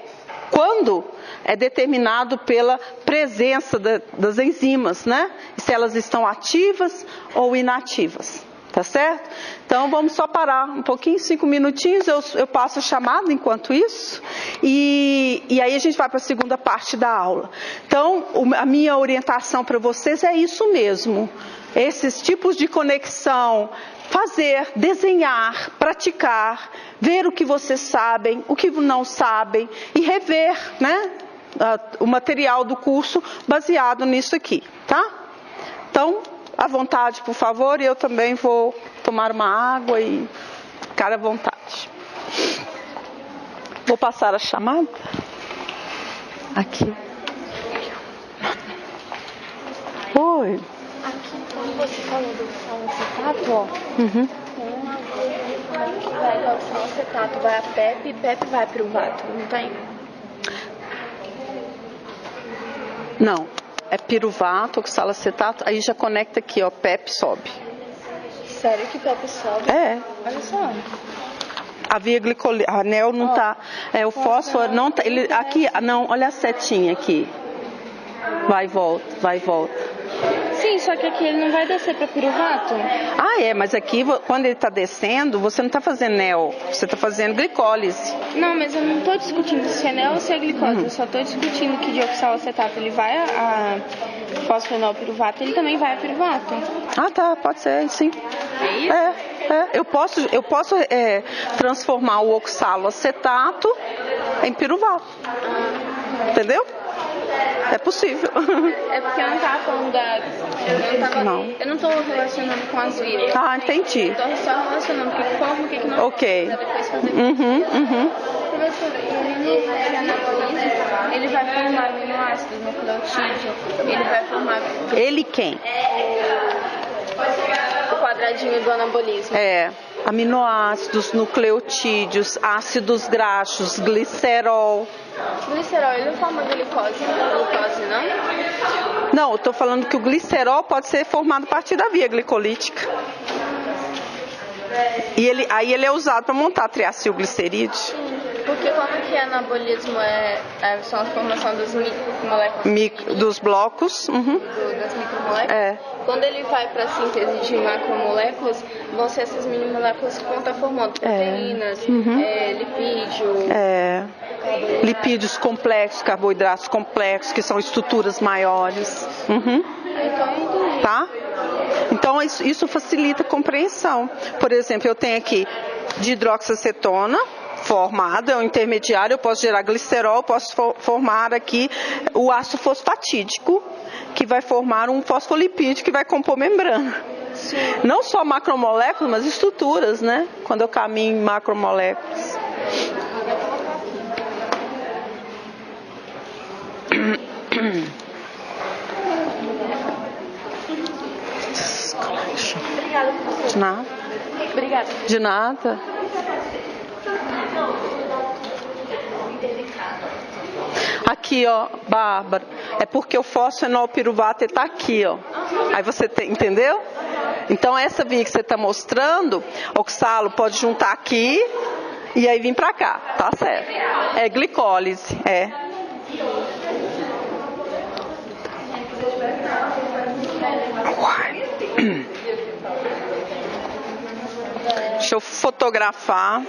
quando, é determinado pela presença das enzimas, né? Se elas estão ativas ou inativas. Tá certo? Então vamos só parar um pouquinho, 5 minutinhos, eu passo a chamada enquanto isso, e aí a gente vai para a segunda parte da aula. Então, a minha orientação para vocês é isso mesmo, esses tipos de conexão, fazer, desenhar, praticar, ver o que vocês sabem, o que não sabem, e rever, né, o material do curso baseado nisso aqui, tá? Então, à vontade, por favor, e eu também vou tomar uma água e ficar à vontade. Vou passar a chamada. Aqui. Oi. Aqui, quando você falou do salacetato, ó. Uhum. Que vai ao salacetato, vai a PEP e PEP vai pro vato, não tem? Não. É piruvato, oxalacetato, aí já conecta aqui, ó, PEP sobe. Sério que PEP sobe? É. Olha só. A via glicolítica, a anel não tá, o fósforo não tá, ele, aqui, não, olha a setinha aqui. Vai e volta, vai e volta. Sim, só que aqui ele não vai descer para piruvato. Mas aqui, quando ele está descendo, você não está fazendo neo, você está fazendo glicólise. Não, mas eu não estou discutindo se é neo ou se é glicose, eu só estou discutindo que dioxalacetato ele vai a fosfenol piruvato, ele também vai a piruvato. Tá, pode ser, sim. É isso? Eu posso transformar o oxaloacetato em piruvato. Entendeu? É possível. É porque eu não estava falando eu não estou relacionando com as vias. Entendi. Eu estou só relacionando o que forma, o que não. Ok. Depois fazer Professor, ele vai formar aminoácidos no nucleotídeo. Ele vai formar. Ele quem? O quadradinho do anabolismo. Aminoácidos, nucleotídeos, ácidos graxos, glicerol. Glicerol, ele não forma glicose, não? Não, eu estou falando que o glicerol pode ser formado a partir da via glicolítica. E aí ele é usado para montar triacilglicerídeo. Porque como que anabolismo são a formação das micromoléculas? Dos blocos. Das micromoléculas? Quando ele vai para a síntese de macromoléculas, vão ser essas mini-moléculas que vão estar formando proteínas, lipídio... lipídios complexos, carboidratos complexos, que são estruturas maiores. Tá? Então, isso facilita a compreensão. Por exemplo, eu tenho aqui dihidroxacetona formada, é um intermediário, eu posso gerar glicerol, eu posso formar aqui o ácido fosfatídico, que vai formar um fosfolipídio que vai compor membrana. Sim. Não só macromoléculas, mas estruturas, né? Quando eu caminho em macromoléculas. Obrigada, professor. De nada. Obrigada. De nada. Aqui, ó, Bárbara, é porque o fosfenol piruvato está aqui, ó. Aí você entendeu? Então essa via que você está mostrando, oxalo pode juntar aqui e aí vir para cá, tá certo? É glicólise, Deixa eu fotografar.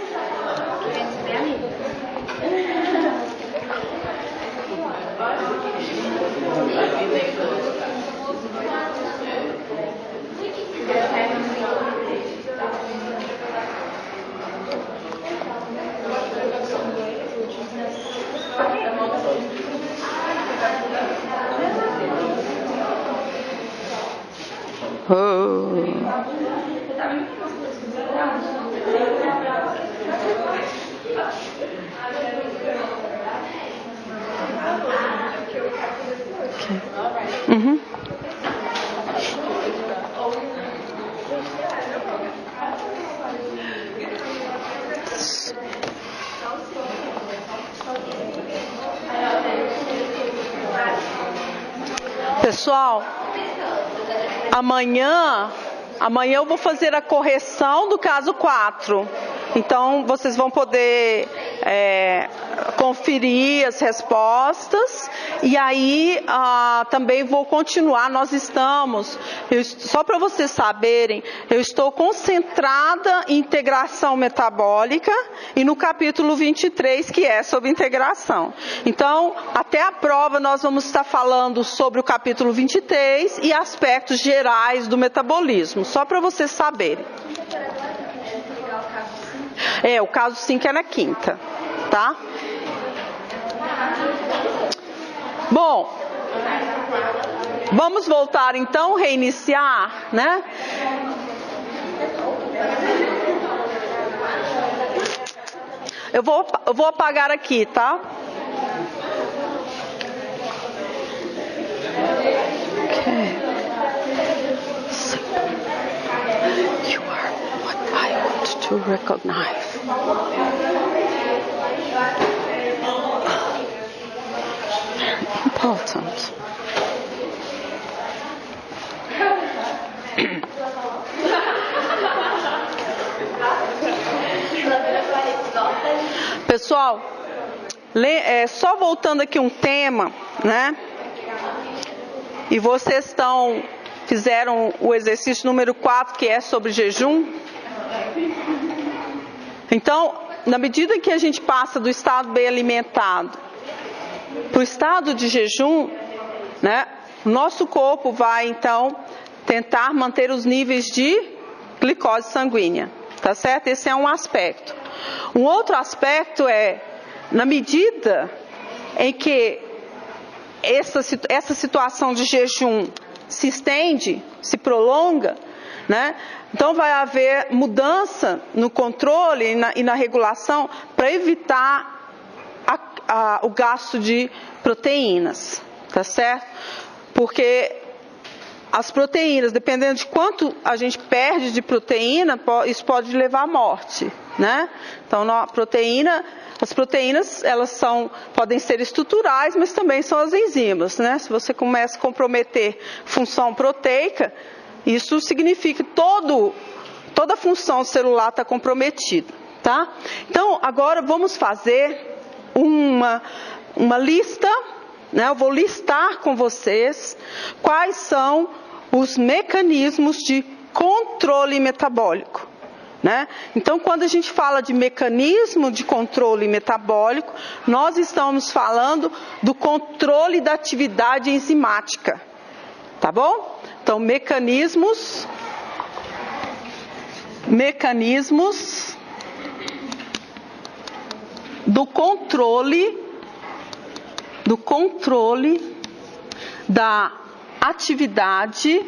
Pessoal, amanhã eu vou fazer a correção do caso 4. Então, vocês vão poder conferir as respostas. E aí, também vou continuar. Nós estamos, só para vocês saberem, eu estou concentrada em integração metabólica e no capítulo 23, que é sobre integração. Então, até a prova, nós vamos estar falando sobre o capítulo 23 e aspectos gerais do metabolismo, só para vocês saberem. O caso 5 é na quinta, tá? Bom, vamos voltar então, reiniciar, né? Eu vou apagar aqui, tá? You are what I want to recognize. Important. Pessoal, só voltando aqui um tema, né? E vocês fizeram o exercício número 4, que é sobre jejum. Então, na medida que a gente passa do estado bem alimentado para o estado de jejum, né? Nosso corpo vai, então, tentar manter os níveis de glicose sanguínea, tá certo? Esse é um aspecto. Um outro aspecto é, na medida em que essa situação de jejum se estende, se prolonga, né? Então vai haver mudança no controle e na regulação para evitar o gasto de proteínas, tá certo? Porque as proteínas, dependendo de quanto a gente perde de proteína, isso pode levar à morte, né? Então as proteínas, elas podem ser estruturais, mas também são as enzimas, né? Se você começa a comprometer função proteica, isso significa que toda a função celular está comprometida, tá? Então, agora vamos fazer uma lista, né? Eu vou listar com vocês quais são os mecanismos de controle metabólico, né? Então, quando a gente fala de mecanismo de controle metabólico, nós estamos falando do controle da atividade enzimática, tá bom? Então, mecanismos do controle da atividade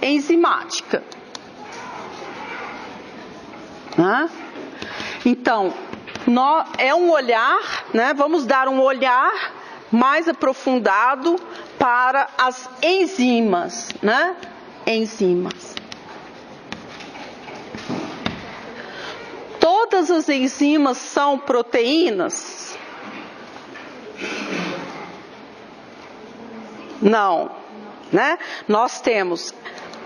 enzimática. Né? Então, é um olhar, né? Vamos dar um olhar mais aprofundado para as enzimas, né? Enzimas. Todas as enzimas são proteínas? Não, né? Nós temos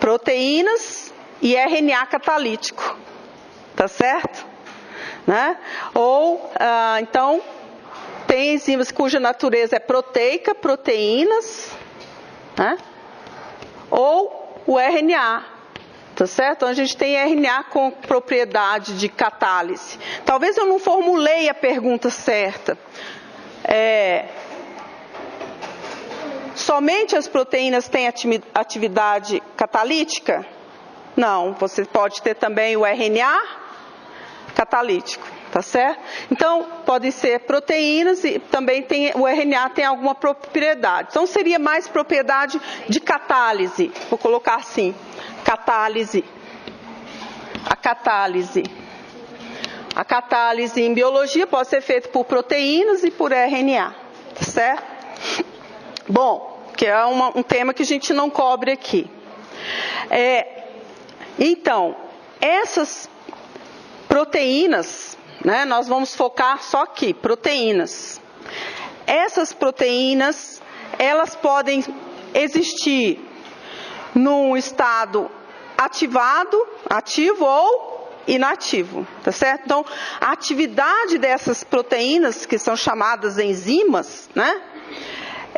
proteínas e RNA catalítico, tá certo? Né? Ou, então, tem enzimas cuja natureza é proteica, proteínas, né? Ou o RNA, tá certo? Então, a gente tem RNA com propriedade de catálise. Talvez eu não formulei a pergunta certa. Somente as proteínas têm atividade catalítica? Não, você pode ter também o RNA catalítico, tá certo? Então, podem ser proteínas e também o RNA tem alguma propriedade. Então, seria mais propriedade de catálise. Vou colocar assim, catálise. A catálise em biologia pode ser feita por proteínas e por RNA, tá certo? Bom, que é um tema que a gente não cobre aqui. Então, essas proteínas, né, nós vamos focar só aqui, proteínas. Essas proteínas, elas podem existir num estado ativo ou inativo, tá certo? Então, a atividade dessas proteínas, que são chamadas enzimas, né,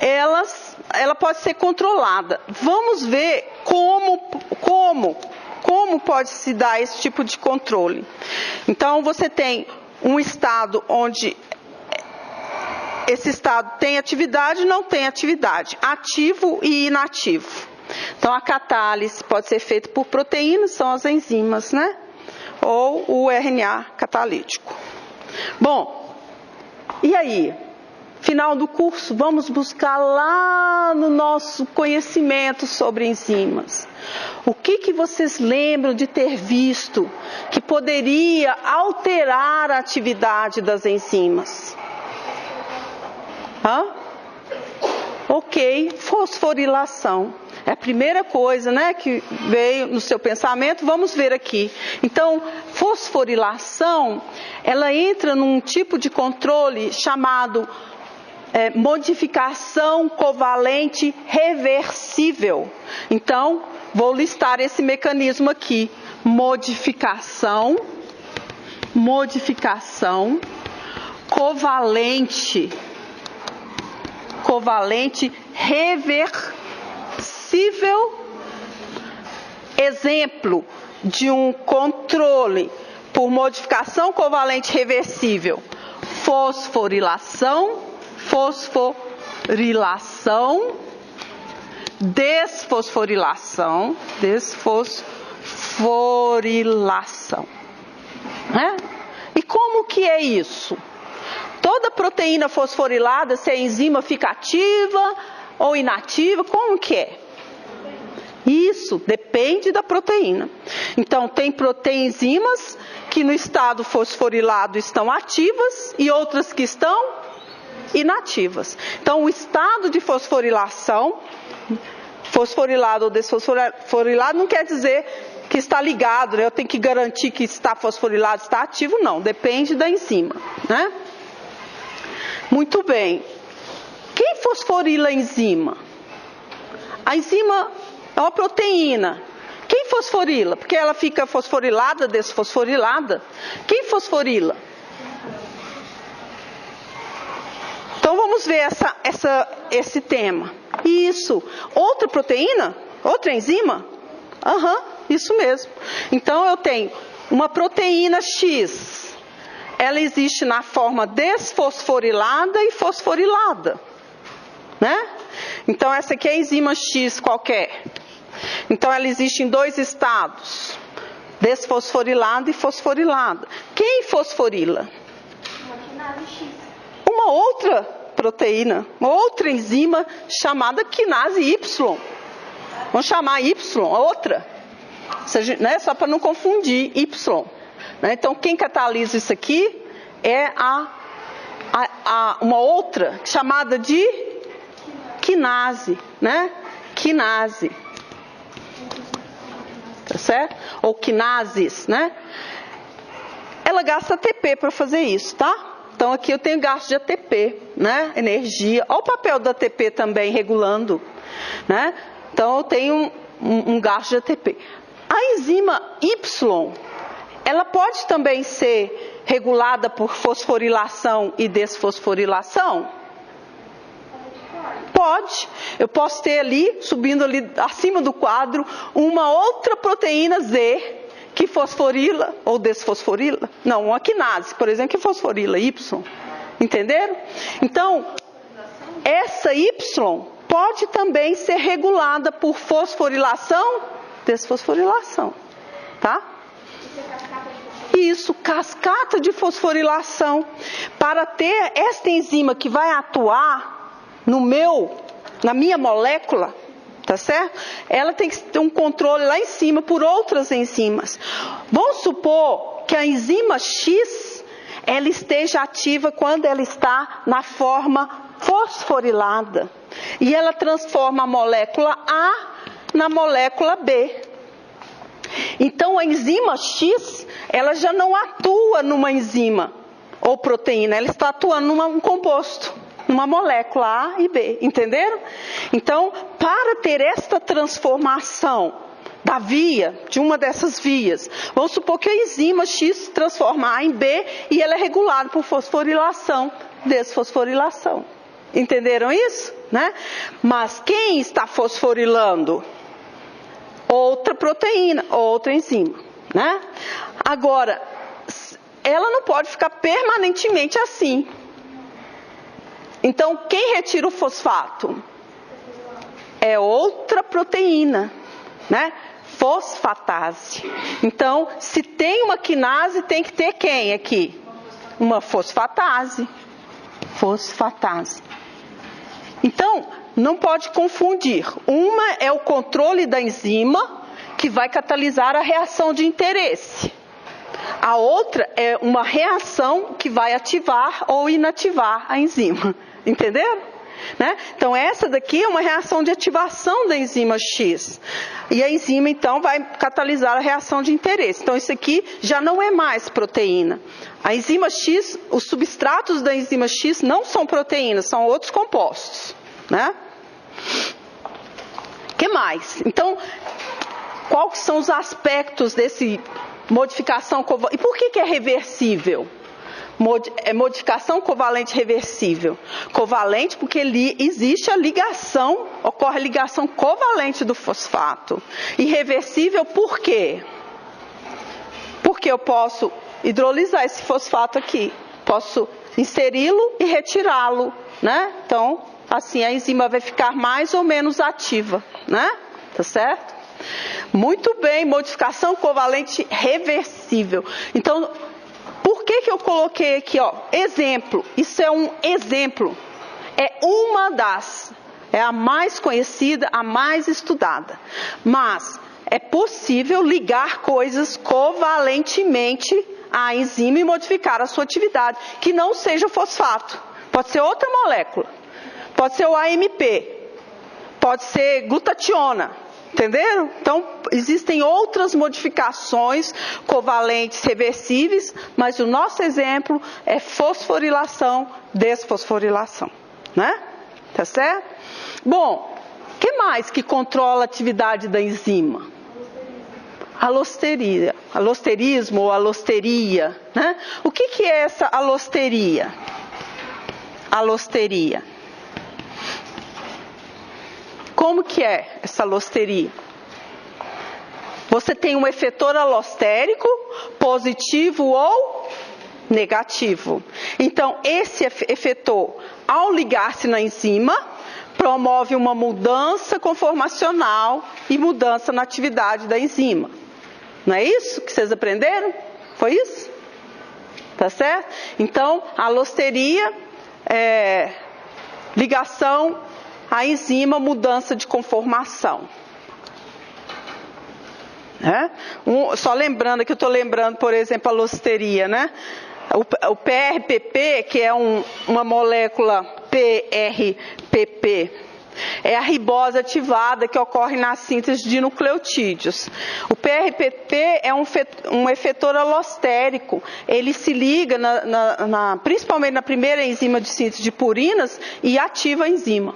ela pode ser controlada. Vamos ver como pode se dar esse tipo de controle. Então, você tem um estado onde esse estado tem atividade e não tem atividade, ativo e inativo. Então, a catálise pode ser feita por proteínas, são as enzimas, né? Ou o RNA catalítico. Bom, e aí? Final do curso, vamos buscar lá no nosso conhecimento sobre enzimas. O que vocês lembram de ter visto que poderia alterar a atividade das enzimas? Ok, fosforilação. É a primeira coisa, né, que veio no seu pensamento, vamos ver aqui. Então, fosforilação, ela entra num tipo de controle chamado modificação covalente reversível. Então, vou listar esse mecanismo aqui. Modificação modificação covalente reversível. Exemplo de um controle por modificação covalente reversível: fosforilação, desfosforilação. Né? E como que é isso? Toda proteína fosforilada, se a enzima fica ativa ou inativa, como que é? Isso depende da proteína. Então, tem enzimas que no estado fosforilado estão ativas e outras que estão inativas. Então, o estado de fosforilação, fosforilado ou desfosforilado, não quer dizer que está ligado, né? Eu tenho que garantir que está fosforilado, está ativo, não. Depende da enzima, né? Muito bem. Quem fosforila a enzima? A enzima é uma proteína. Quem fosforila? Porque ela fica fosforilada, desfosforilada. Quem fosforila? Então vamos ver esse tema. Isso. Outra proteína? Outra enzima? Isso mesmo. Então eu tenho uma proteína X. Ela existe na forma desfosforilada e fosforilada, né? Então essa aqui é a enzima X qualquer. Então ela existe em dois estados: desfosforilada e fosforilada. Quem fosforila? Uma outra proteína, uma outra enzima chamada quinase Y. Vamos chamar Y, outra, né? Só para não confundir Y. Né? Então quem catalisa isso aqui é uma outra chamada de quinase, né? Quinase. Tá certo? Ou quinases, né? Ela gasta ATP para fazer isso, tá? Então aqui eu tenho gasto de ATP, né? Energia. Olha o papel do ATP também regulando, né? Então eu tenho um gasto de ATP. A enzima Y, ela pode também ser regulada por fosforilação e desfosforilação? Pode. Eu posso ter ali, subindo ali acima do quadro, uma outra proteína Z que fosforila ou desfosforila. Não, uma quinase, por exemplo, que fosforila Y. Entenderam? Então, essa Y pode também ser regulada por fosforilação, desfosforilação. Tá? Isso, cascata de fosforilação. Para ter esta enzima que vai atuar na minha molécula, tá certo? Ela tem que ter um controle lá em cima por outras enzimas. Vamos supor que a enzima X, ela esteja ativa quando ela está na forma fosforilada. E ela transforma a molécula A na molécula B. Então a enzima X, ela já não atua numa enzima ou proteína, ela está atuando num composto, numa molécula A e B, entenderam? Então, para ter esta transformação da via, de uma dessas vias, vamos supor que a enzima X transforma A em B e ela é regulada por fosforilação, desfosforilação. Entenderam isso? Né? Mas quem está fosforilando? Outra proteína, outra enzima, né? Agora, ela não pode ficar permanentemente assim. Então, quem retira o fosfato? É outra proteína, né? Fosfatase. Então, se tem uma quinase, tem que ter quem aqui? Uma fosfatase. Fosfatase. Então, não pode confundir. Uma é o controle da enzima que vai catalisar a reação de interesse. A outra é uma reação que vai ativar ou inativar a enzima. Entenderam? Né? Então essa daqui é uma reação de ativação da enzima X. E a enzima então vai catalisar a reação de interesse. Então isso aqui já não é mais proteína. A enzima X, os substratos da enzima X não são proteínas, são outros compostos. Né? O que mais? Então, quais são os aspectos modificação covalente. E por que é reversível? Modificação covalente reversível. Covalente porque existe a ligação, ocorre a ligação covalente do fosfato. E reversível por quê? Porque eu posso hidrolisar esse fosfato aqui. Posso inseri-lo e retirá-lo, né? Então, assim a enzima vai ficar mais ou menos ativa, né? Tá certo? Muito bem, modificação covalente reversível. Então, por que eu coloquei aqui, ó, exemplo? Isso é um exemplo. É a mais conhecida, a mais estudada. Mas é possível ligar coisas covalentemente à enzima e modificar a sua atividade, que não seja o fosfato. Pode ser outra molécula. Pode ser o AMP. Pode ser glutationa. Entenderam? Então, existem outras modificações covalentes reversíveis, mas o nosso exemplo é fosforilação, desfosforilação, né? Tá certo? Bom, o que mais que controla a atividade da enzima? Alosteria, alosterismo ou alosteria, né? O que é essa alosteria? Alosteria. Como que é essa alosteria? Você tem um efetor alostérico, positivo ou negativo. Então, esse efetor, ao ligar-se na enzima, promove uma mudança conformacional e mudança na atividade da enzima. Não é isso que vocês aprenderam? Foi isso? Tá certo? Então, a alosteria é ligação à enzima, mudança de conformação. Só lembrando que eu estou lembrando, por exemplo, a alosteria, né? O PRPP, que é uma molécula PRPP, é a ribose ativada que ocorre na síntese de nucleotídeos. O PRPP é um efetor alostérico. Ele se liga, principalmente na primeira enzima de síntese de purinas, e ativa a enzima.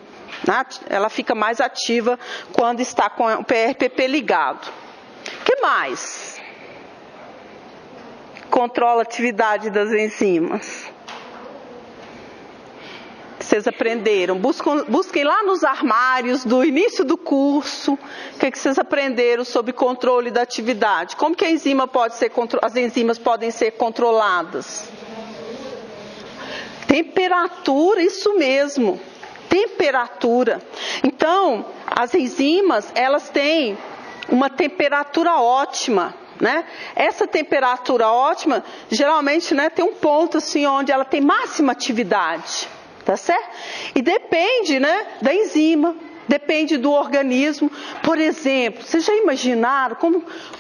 Ela fica mais ativa quando está com o PRPP ligado. O que mais? Controla a atividade das enzimas. Vocês aprenderam? Busquem lá nos armários do início do curso. O que vocês aprenderam sobre controle da atividade? Como que a enzima as enzimas podem ser controladas? Temperatura, isso mesmo. Temperatura. Então, as enzimas, elas têm uma temperatura ótima, né? Essa temperatura ótima, geralmente, né, tem um ponto assim onde ela tem máxima atividade, tá certo? E depende, né, da enzima, depende do organismo. Por exemplo, vocês já imaginaram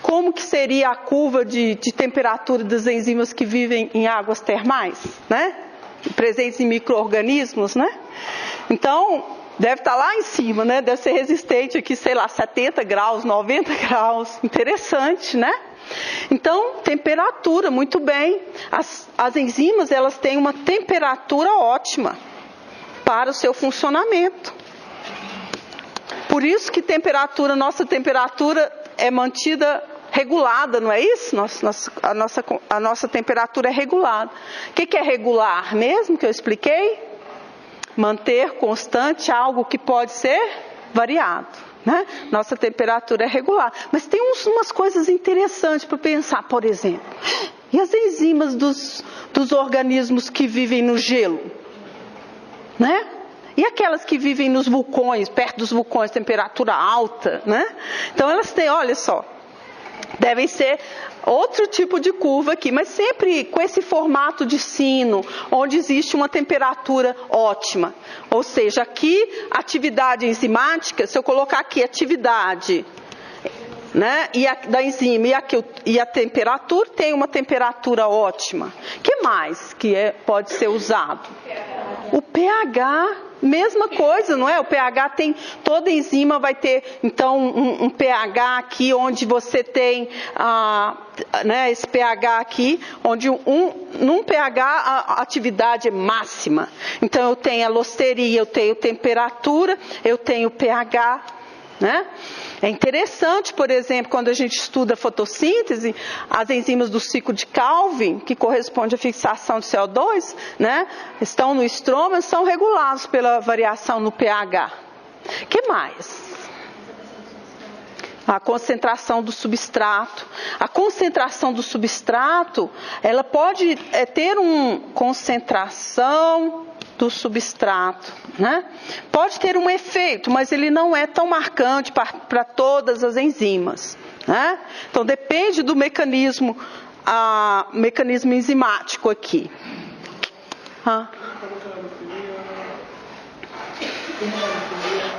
como que seria a curva de temperatura das enzimas que vivem em águas termais, né? Presentes em micro-organismos, né? Então, deve estar lá em cima, né? Deve ser resistente aqui, sei lá, 70 graus, 90 graus. Interessante, né? Então, temperatura, muito bem. As enzimas, elas têm uma temperatura ótima para o seu funcionamento. Por isso que nossa temperatura é mantida regulada, não é isso? A nossa temperatura é regulada. O que é regular mesmo, que eu expliquei? Manter constante algo que pode ser variado, né? Nossa temperatura é regular. Mas tem umas coisas interessantes para pensar, por exemplo. E as enzimas dos organismos que vivem no gelo? Né? E aquelas que vivem nos vulcões, perto dos vulcões, temperatura alta, né? Então elas têm, olha só, devem ser outro tipo de curva aqui, mas sempre com esse formato de sino, onde existe uma temperatura ótima. Ou seja, aqui, atividade enzimática, se eu colocar aqui atividade, né, da enzima e a temperatura, tem uma temperatura ótima. O que mais que pode ser usado? O pH, mesma coisa, não é? O pH tem, toda enzima vai ter, então, um pH aqui, onde você tem, né, esse pH aqui, onde num pH a atividade é máxima. Então, eu tenho alosteria, eu tenho temperatura, eu tenho pH, né? É interessante, por exemplo, quando a gente estuda a fotossíntese, as enzimas do ciclo de Calvin, que corresponde à fixação de CO2, né, estão no estroma, são regulados pela variação no pH. O que mais? A concentração do substrato. A concentração do substrato, ela pode ter uma concentração do substrato, né? Pode ter um efeito, mas ele não é tão marcante para todas as enzimas, né? Então depende do mecanismo enzimático aqui.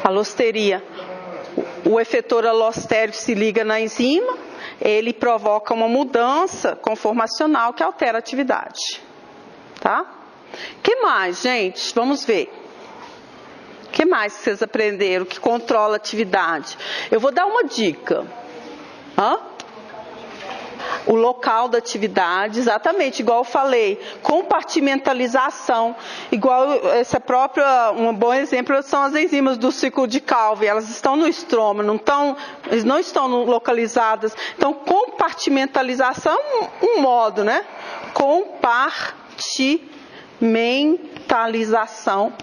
Alosteria. O efetor alostérico se liga na enzima, ele provoca uma mudança conformacional que altera a atividade, tá? Que mais, gente? Vamos ver. O que mais vocês aprenderam que controla a atividade? Eu vou dar uma dica. O local da atividade, exatamente, igual eu falei, compartimentalização, igual um bom exemplo são as enzimas do ciclo de Calvin, elas estão no estroma, não estão localizadas, então compartimentalização um modo, né? Compartimentalização,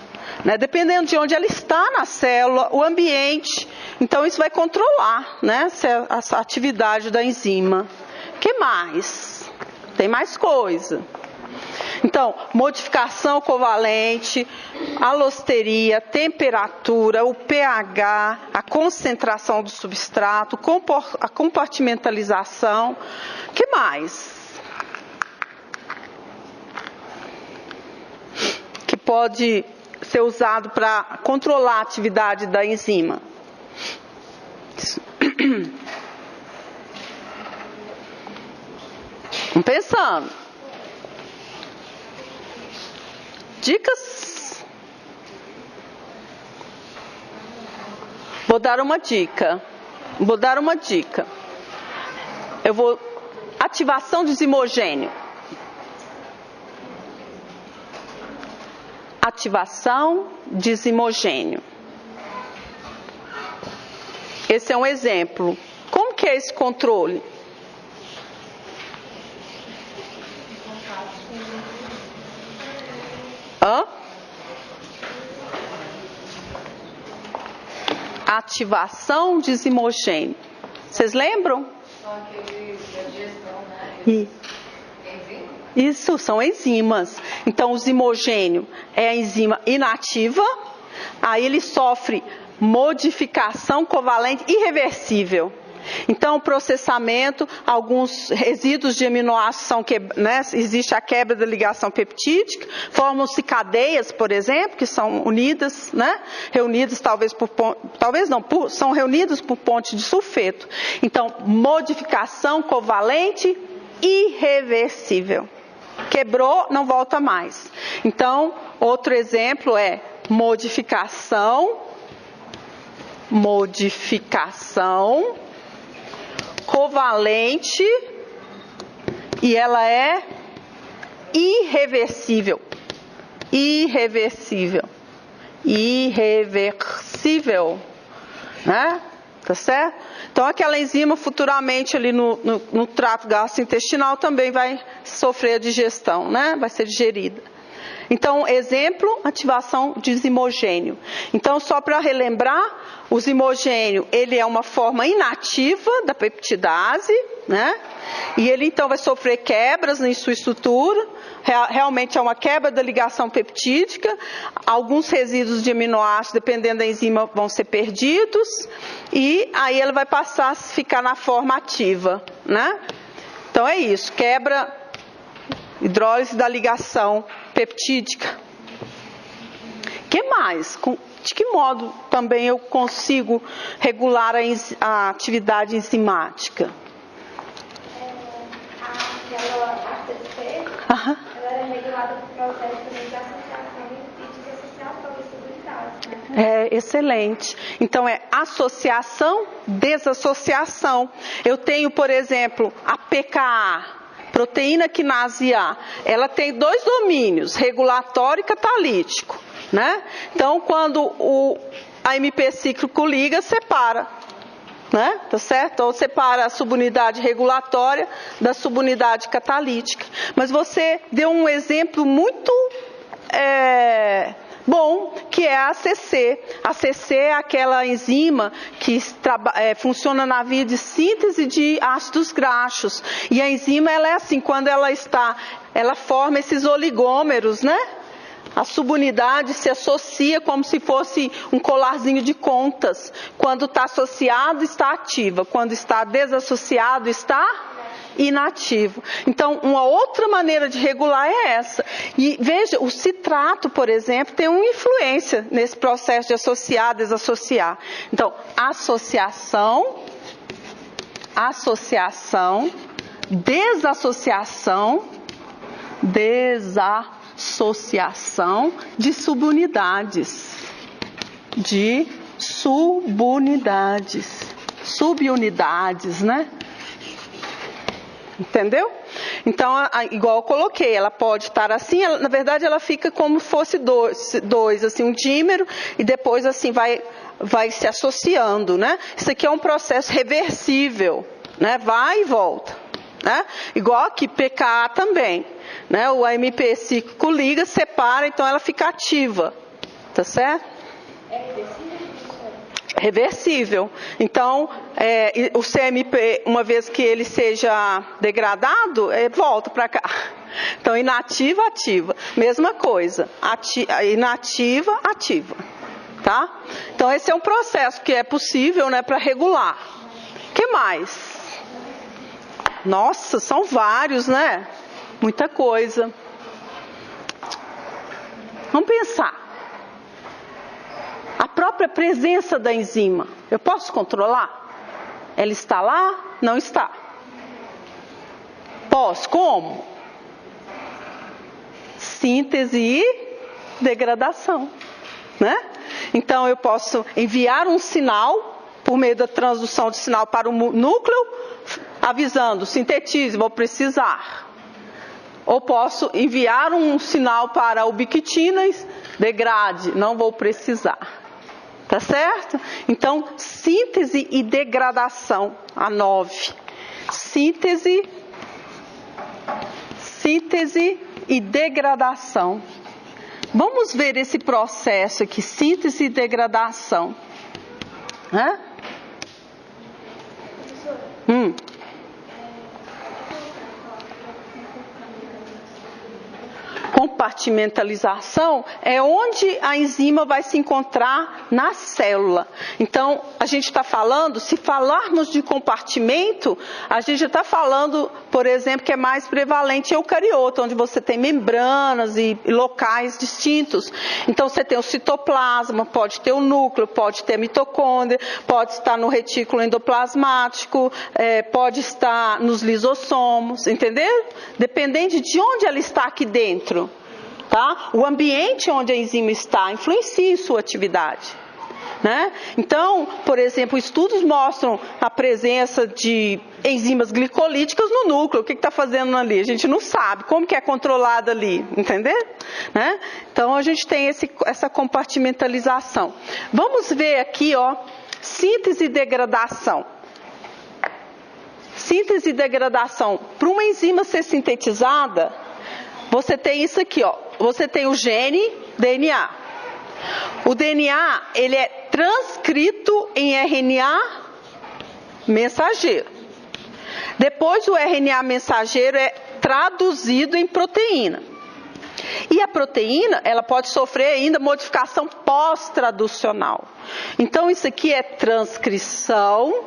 né? Dependendo de onde ela está na célula, o ambiente, então isso vai controlar, né? A atividade da enzima. O que mais? Tem mais coisa. Então, modificação covalente, alosteria, temperatura, o pH, a concentração do substrato, a compartimentalização. O que mais? Que pode ser usado para controlar a atividade da enzima. Vamos pensando. Dicas? Vou dar uma dica. Ativação de desimogênio. Ativação de desimogênio. Esse é um exemplo. Como que é esse controle? Ativação de desimogênio. Vocês lembram? Isso, são enzimas. Então, o desimogênio é a enzima inativa, aí ele sofre modificação covalente irreversível. Então, o processamento, alguns resíduos de aminoácidos são existe a quebra da ligação peptídica, formam-se cadeias, por exemplo, que são unidas, né? Reunidas são reunidas por ponte de sulfeto. Então, modificação covalente irreversível. Quebrou, não volta mais. Então, outro exemplo é modificação covalente, e ela é irreversível, né? Tá certo? Então aquela enzima futuramente ali no trato gastrointestinal também vai sofrer a digestão, né? Vai ser digerida. Então, exemplo, ativação de desimogênio. Então, só para relembrar, o desimogênio, ele é uma forma inativa da peptidase, né? E ele, então, vai sofrer quebras em sua estrutura. Realmente é uma quebra da ligação peptídica. Alguns resíduos de aminoácidos, dependendo da enzima, vão ser perdidos. E aí ele vai passar a ficar na forma ativa, né? Então, é isso. Quebra, hidrólise da ligação peptídica. Que mais? De que modo também eu consigo regular a atividade enzimática? Ela é regulada por processo também de associação e desassociação de substâncias, né? É, excelente. Então, é associação, desassociação. Eu tenho, por exemplo, a PKA, proteína quinase A. Ela tem dois domínios, regulatório e catalítico, né? Então, quando a AMP cíclico liga, separa, né? Tá certo? Ou separa a subunidade regulatória da subunidade catalítica. Mas você deu um exemplo muito bom, que é a ACC. A ACC é aquela enzima que funciona na via de síntese de ácidos graxos. E a enzima, ela é assim, quando ela forma esses oligômeros, né? A subunidade se associa como se fosse um colarzinho de contas. Quando está associado, está ativa. Quando está desassociado, está inativo. Então, uma outra maneira de regular é essa. E veja, o citrato, por exemplo, tem uma influência nesse processo de associar, desassociar. Então, desassociação, de subunidades. Subunidades, né? Entendeu? Então, igual eu coloquei, ela pode estar assim, na verdade ela fica como se fosse dois, assim, um dímero, e depois assim vai se associando, né? Isso aqui é um processo reversível, né? Vai e volta, né? Igual aqui, pKa também, né? O AMP cíclico liga, separa, então ela fica ativa, tá certo? Reversível. Então, o CMP, uma vez que ele seja degradado, volta para cá. Então, inativa, ativa. Mesma coisa. Inativa, ativa. Tá? Então, esse é um processo que é possível, né, para regular. O que mais? Nossa, são vários, né? Muita coisa. Vamos pensar. A própria presença da enzima, eu posso controlar? Ela está lá? Não está. Posso. Como? Síntese e degradação, né? Então, eu posso enviar um sinal, por meio da transdução de sinal para o núcleo, avisando, sintetize, vou precisar. Ou posso enviar um sinal para ubiquitinas, degrade, não vou precisar. Tá certo? Então, síntese e degradação, a 9. Síntese e degradação. Vamos ver esse processo aqui, síntese e degradação. Hã? Compartimentalização é onde a enzima vai se encontrar na célula. Então, a gente está falando, se falarmos de compartimento, a gente está falando, por exemplo, que é mais prevalente em eucariota, onde você tem membranas e locais distintos. Então, você tem o citoplasma, pode ter o núcleo, pode ter a mitocôndria, pode estar no retículo endoplasmático, pode estar nos lisossomos, entendeu? Dependendo de onde ela está aqui dentro. Tá? O ambiente onde a enzima está influencia em sua atividade. Né? Então, por exemplo, estudos mostram a presença de enzimas glicolíticas no núcleo. O que está fazendo ali? A gente não sabe. Como que é controlado ali? Entendeu? Né? Então, a gente tem essa compartimentalização. Vamos ver aqui, ó, síntese e degradação. Síntese e degradação. Para uma enzima ser sintetizada, você tem isso aqui, ó. Você tem o gene DNA. O DNA, ele é transcrito em RNA mensageiro. Depois o RNA mensageiro é traduzido em proteína. E a proteína, ela pode sofrer ainda modificação pós-traducional. Então isso aqui é transcrição.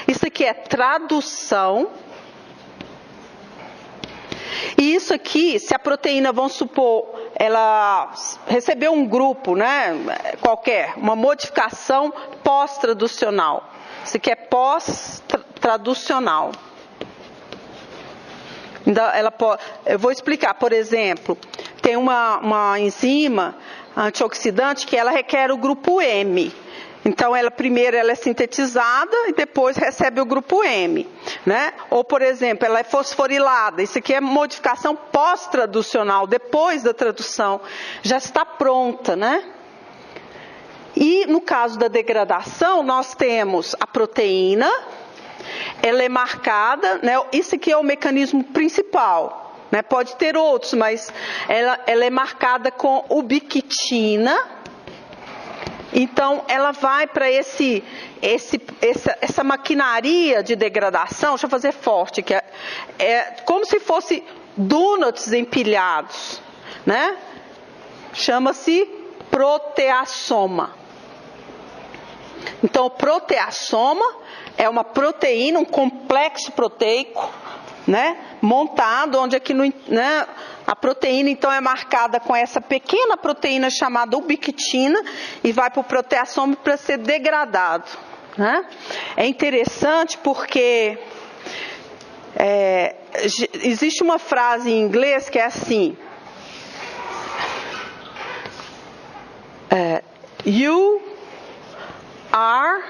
Isso aqui é tradução. E isso aqui, se a proteína, vamos supor, ela recebeu um grupo, né, qualquer, uma modificação pós-traducional. Isso aqui é pós-traducional. Então, eu vou explicar, por exemplo, tem uma enzima antioxidante que ela requer o grupo M. Então, primeiro ela é sintetizada e depois recebe o grupo M, né? Ou, por exemplo, ela é fosforilada. Isso aqui é modificação pós-traducional, depois da tradução. Já está pronta, né? E no caso da degradação, nós temos a proteína, ela é marcada, né? Isso aqui é o mecanismo principal, né? Pode ter outros, mas ela é marcada com ubiquitina. Então, ela vai para essa maquinaria de degradação, deixa eu fazer forte, que é como se fosse donuts empilhados, né? Chama-se proteassoma. Então, o proteassoma é uma proteína, um complexo proteico, né? Montado, onde aqui né? A proteína, então, é marcada com essa pequena proteína chamada ubiquitina e vai para o proteassoma para ser degradado, né? É interessante porque existe uma frase em inglês que é assim: you are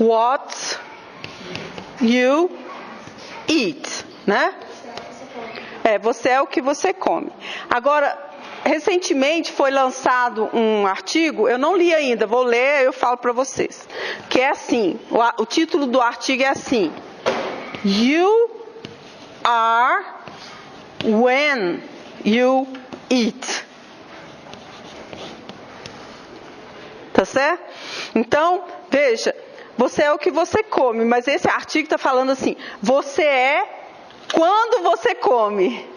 what you eat, né? Você é o que você come. Agora, recentemente foi lançado um artigo, eu não li ainda, vou ler, eu falo para vocês. Que é assim, o título do artigo é assim: You are when you eat. Tá certo? Então, veja, você é o que você come, mas esse artigo está falando assim: você é quando você come.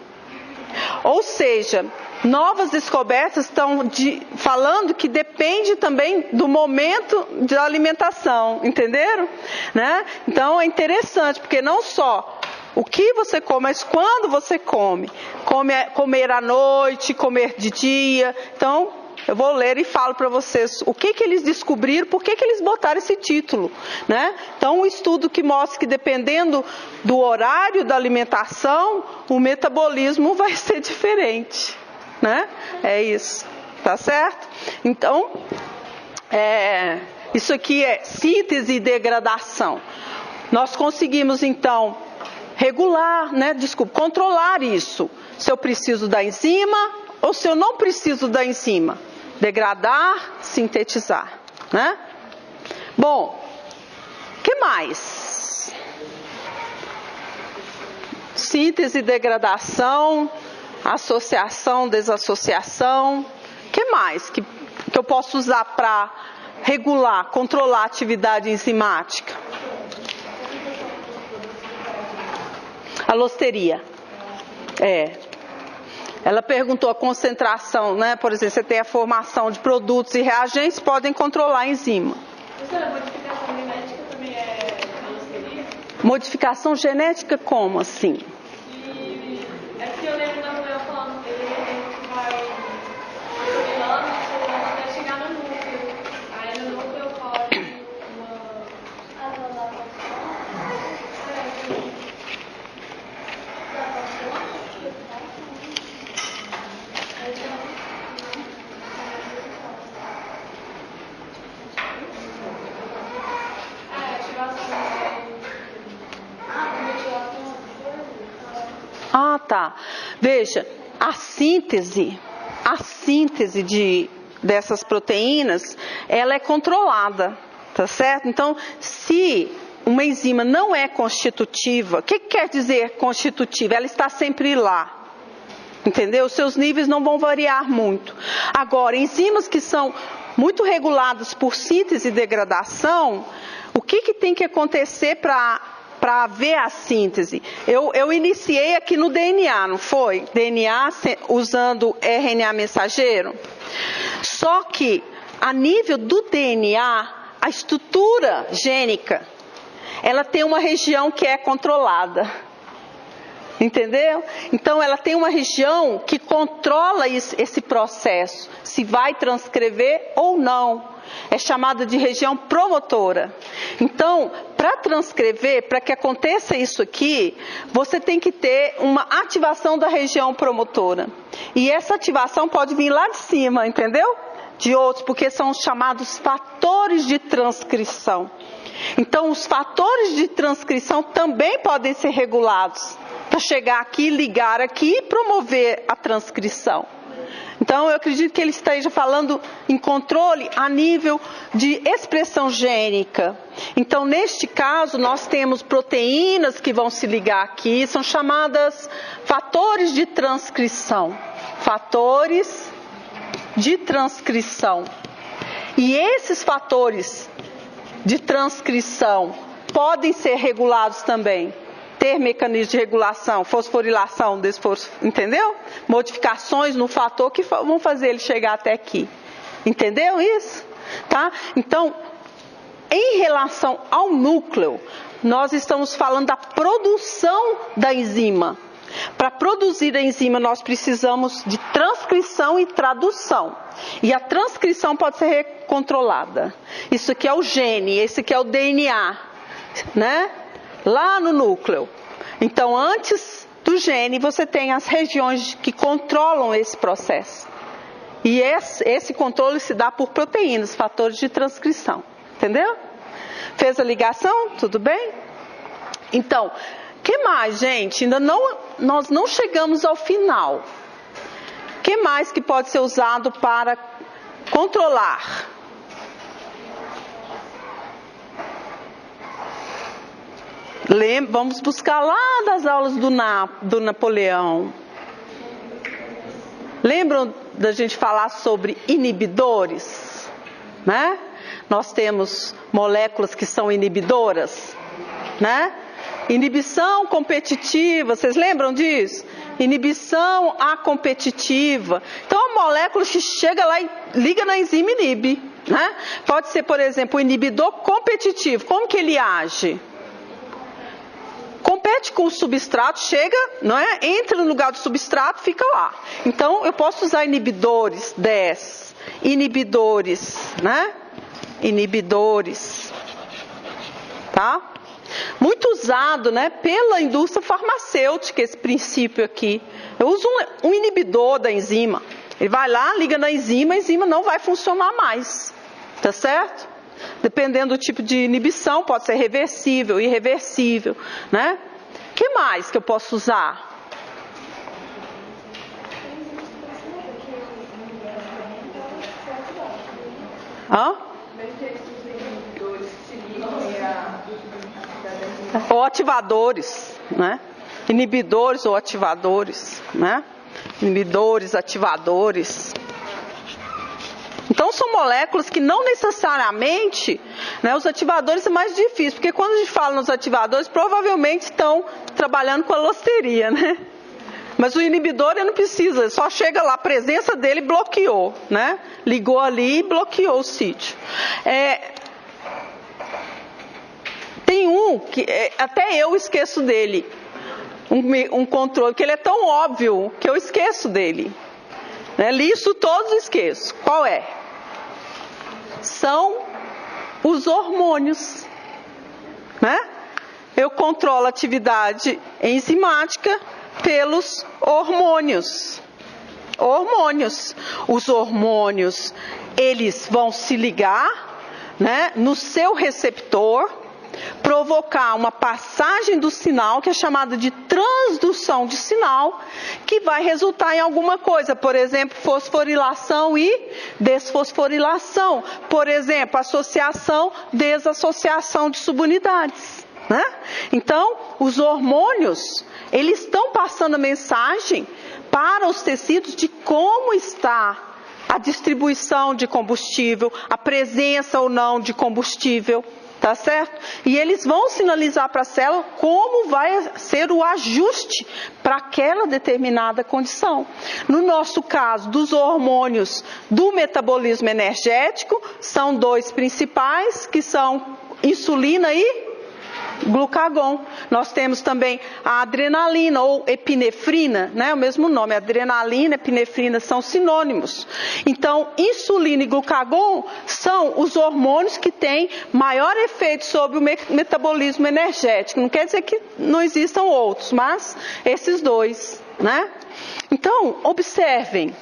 Ou seja, novas descobertas estão falando que depende também do momento da alimentação, entenderam? Né? Então é interessante, porque não só o que você come, mas quando você come. Comer à noite, comer de dia. Então, eu vou ler e falo para vocês o que eles descobriram, por que eles botaram esse título, né? Então, um estudo que mostra que dependendo do horário da alimentação, o metabolismo vai ser diferente, né? É isso, tá certo? Então, isso aqui é síntese e degradação. Nós conseguimos, então, controlar isso. Se eu preciso da enzima ou se eu não preciso da enzima. Degradar, sintetizar, né? Bom, o que mais? Síntese, degradação, associação, desassociação. O que mais que eu posso usar para regular, controlar a atividade enzimática? Alosteria. Ela perguntou a concentração, né? Por exemplo, você tem a formação de produtos e reagentes, podem controlar a enzima. Professora, modificação genética também é alosteria? Modificação genética como assim? É porque eu lembro da mulher falando que ele vai oscilando até chegar no núcleo. Aí no núcleo pode tá. Veja, a síntese dessas proteínas, ela é controlada, tá certo? Então, se uma enzima não é constitutiva, o que quer dizer constitutiva? Ela está sempre lá. Entendeu? Seus níveis não vão variar muito. Agora, enzimas que são muito reguladas por síntese e degradação, o que tem que acontecer para haver a síntese? Eu iniciei aqui no DNA, não foi? DNA usando RNA mensageiro. Só que, a nível do DNA, a estrutura gênica, ela tem uma região que é controlada. Entendeu? Então, ela tem uma região que controla esse processo, se vai transcrever ou não. É chamada de região promotora. Então, para transcrever, para que aconteça isso aqui, você tem que ter uma ativação da região promotora. E essa ativação pode vir lá de cima, entendeu? de outros, porque são os chamados fatores de transcrição. Então, os fatores de transcrição também podem ser regulados para chegar aqui, ligar aqui e promover a transcrição. Então, eu acredito que ele esteja falando em controle a nível de expressão gênica. Então, neste caso, nós temos proteínas que vão se ligar aqui, são chamadas fatores de transcrição. Fatores de transcrição. E esses fatores de transcrição podem ser regulados também. Ter mecanismo de regulação, fosforilação, entendeu? Modificações no fator que vão fazer ele chegar até aqui. Entendeu isso? Tá? Então, em relação ao núcleo, nós estamos falando da produção da enzima. Para produzir a enzima, nós precisamos de transcrição e tradução. E a transcrição pode ser controlada. Isso aqui é o gene, esse aqui é o DNA, né? Lá no núcleo. Então, antes do gene, você tem as regiões que controlam esse processo. E esse controle se dá por proteínas, fatores de transcrição. Entendeu? Fez a ligação? Tudo bem? Então, o que mais, gente? Nós não chegamos ao final. O que mais que pode ser usado para controlar? Vamos buscar lá das aulas do Napoleão. Lembram da gente falar sobre inibidores? Né? Nós temos moléculas que são inibidoras, né? Inibição competitiva, vocês lembram disso? Inibição acompetitiva. Então, a molécula que chega lá e liga na enzima e inibe, né? Pode ser, por exemplo, o inibidor competitivo. Como que ele age? Compete com o substrato, chega, não é? Entra no lugar do substrato, fica lá. Então, eu posso usar inibidores, 10. Inibidores, né? Inibidores. Tá? Muito usado, né? Pela indústria farmacêutica, esse princípio aqui. Eu uso um inibidor da enzima. Ele vai lá, liga na enzima, a enzima não vai funcionar mais. Tá certo? Dependendo do tipo de inibição, pode ser reversível, irreversível, né? O que mais que eu posso usar? Ou ativadores, né? Inibidores ou ativadores, né? Inibidores, ativadores. Então, são moléculas que não necessariamente, né, os ativadores é mais difícil, porque quando a gente fala nos ativadores, provavelmente estão trabalhando com alosteria, né? Mas o inibidor, ele não precisa, só chega lá, a presença dele bloqueou, né? Ligou ali e bloqueou o sítio. Tem um que até eu esqueço dele, um controle, que ele é tão óbvio que eu esqueço dele. Né? Listo todos esqueço. Qual é? São os hormônios. Né? Eu controlo a atividade enzimática pelos hormônios. Hormônios. Os hormônios, eles vão se ligar, né, no seu receptor, provocar uma passagem do sinal, que é chamada de transdução de sinal, que vai resultar em alguma coisa, por exemplo, fosforilação e desfosforilação, por exemplo, associação, desassociação de subunidades, né? Então, os hormônios, eles estão passando a mensagem para os tecidos de como está a distribuição de combustível, a presença ou não de combustível. Tá certo? E eles vão sinalizar para a célula como vai ser o ajuste para aquela determinada condição. No nosso caso, dos hormônios do metabolismo energético, são dois principais, que são insulina e glucagon. Nós temos também a adrenalina ou epinefrina, né? O mesmo nome, adrenalina e epinefrina são sinônimos. Então, insulina e glucagon são os hormônios que têm maior efeito sobre o metabolismo energético. Não quer dizer que não existam outros, mas esses dois, né? Então, observem,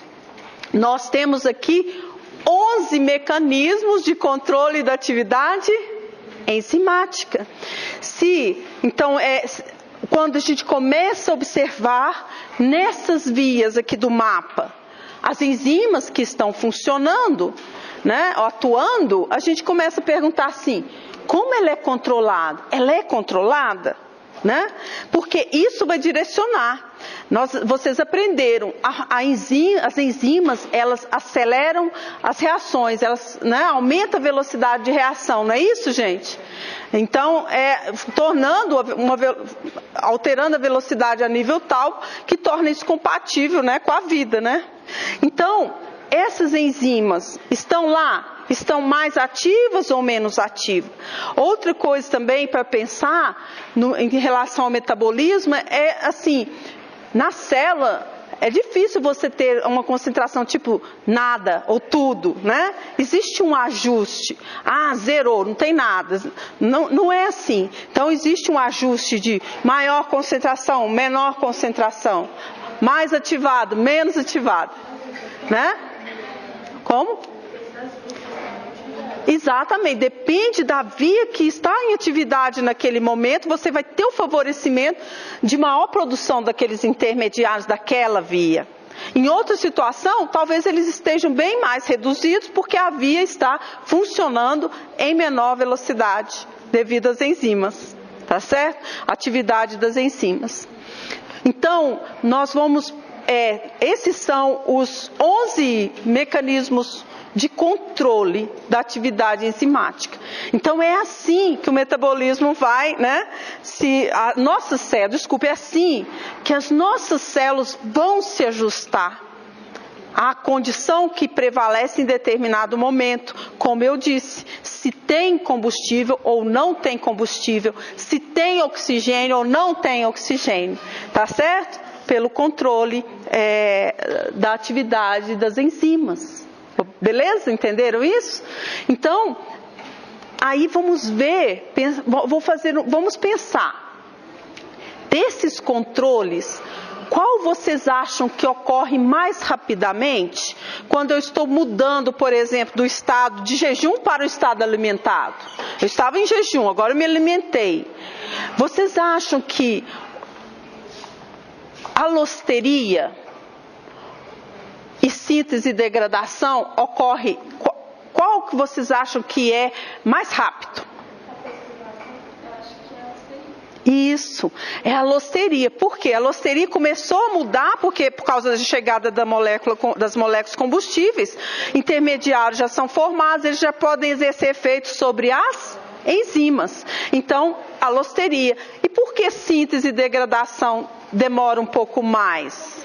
nós temos aqui 11 mecanismos de controle da atividade enzimática. Então, quando a gente começa a observar nessas vias aqui do mapa, as enzimas que estão funcionando, né, atuando, a gente começa a perguntar assim, como ela é controlada? Ela é controlada? Né? Porque isso vai direcionar. Vocês aprenderam, as enzimas, elas aceleram as reações, elas, né, aumentam a velocidade de reação, não é isso, gente? Então, alterando a velocidade a nível tal que torna isso compatível, né, com a vida, né? Então, essas enzimas estão lá? Estão mais ativas ou menos ativas? Outra coisa também para pensar em relação ao metabolismo é assim, na célula é difícil você ter uma concentração tipo nada ou tudo, né? Existe um ajuste. Zerou, não tem nada. Não é assim. Então existe um ajuste de maior concentração, menor concentração, mais ativado, menos ativado, né? Como? Exatamente, depende da via que está em atividade naquele momento, você vai ter o favorecimento de maior produção daqueles intermediários daquela via. Em outra situação, talvez eles estejam bem mais reduzidos porque a via está funcionando em menor velocidade devido às enzimas, tá certo? Atividade das enzimas. Então, nós vamos, esses são os 11 mecanismos de controle da atividade enzimática. Então é assim que o metabolismo vai, né? É assim que as nossas células vão se ajustar à condição que prevalece em determinado momento. Como eu disse, se tem combustível ou não tem combustível, se tem oxigênio ou não tem oxigênio, tá certo? Pelo controle da atividade das enzimas. Beleza? Entenderam isso? Então, aí vamos ver, vamos pensar. Desses controles, qual vocês acham que ocorre mais rapidamente quando eu estou mudando, por exemplo, do estado de jejum para o estado alimentado? Eu estava em jejum, agora eu me alimentei. Vocês acham que alosteria e síntese e degradação ocorre, qual que vocês acham que é mais rápido? Isso, é a alosteria. Por quê? A alosteria começou a mudar por causa da chegada das moléculas combustíveis, intermediários já são formados, eles já podem exercer efeitos sobre as enzimas. Então, alosteria. E por que síntese e degradação demora um pouco mais?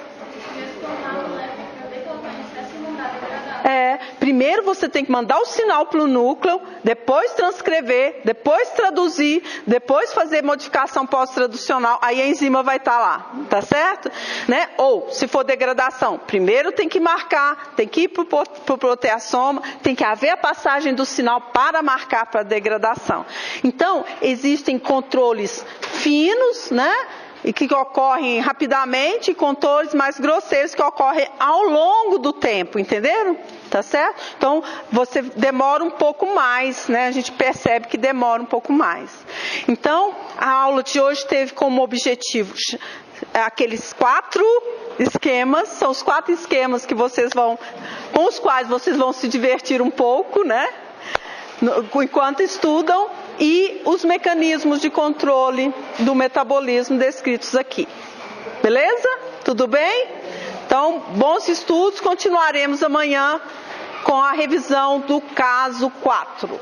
Primeiro você tem que mandar o sinal para o núcleo, depois transcrever, depois traduzir, depois fazer modificação pós-traducional, aí a enzima vai estar lá, tá certo? Né? Ou, se for degradação, primeiro tem que marcar, tem que ir para o proteassoma, tem que haver a passagem do sinal para marcar para a degradação. Então, existem controles finos, né? E que ocorrem rapidamente, e controles mais grosseiros que ocorrem ao longo do tempo, entenderam? Tá certo? Então, você demora um pouco mais, né? A gente percebe que demora um pouco mais. Então, a aula de hoje teve como objetivo aqueles 4 esquemas, são os 4 esquemas que com os quais vocês vão se divertir um pouco, né? Enquanto estudam, e os mecanismos de controle do metabolismo descritos aqui. Beleza? Tudo bem? Então, bons estudos, continuaremos amanhã com a revisão do caso 4.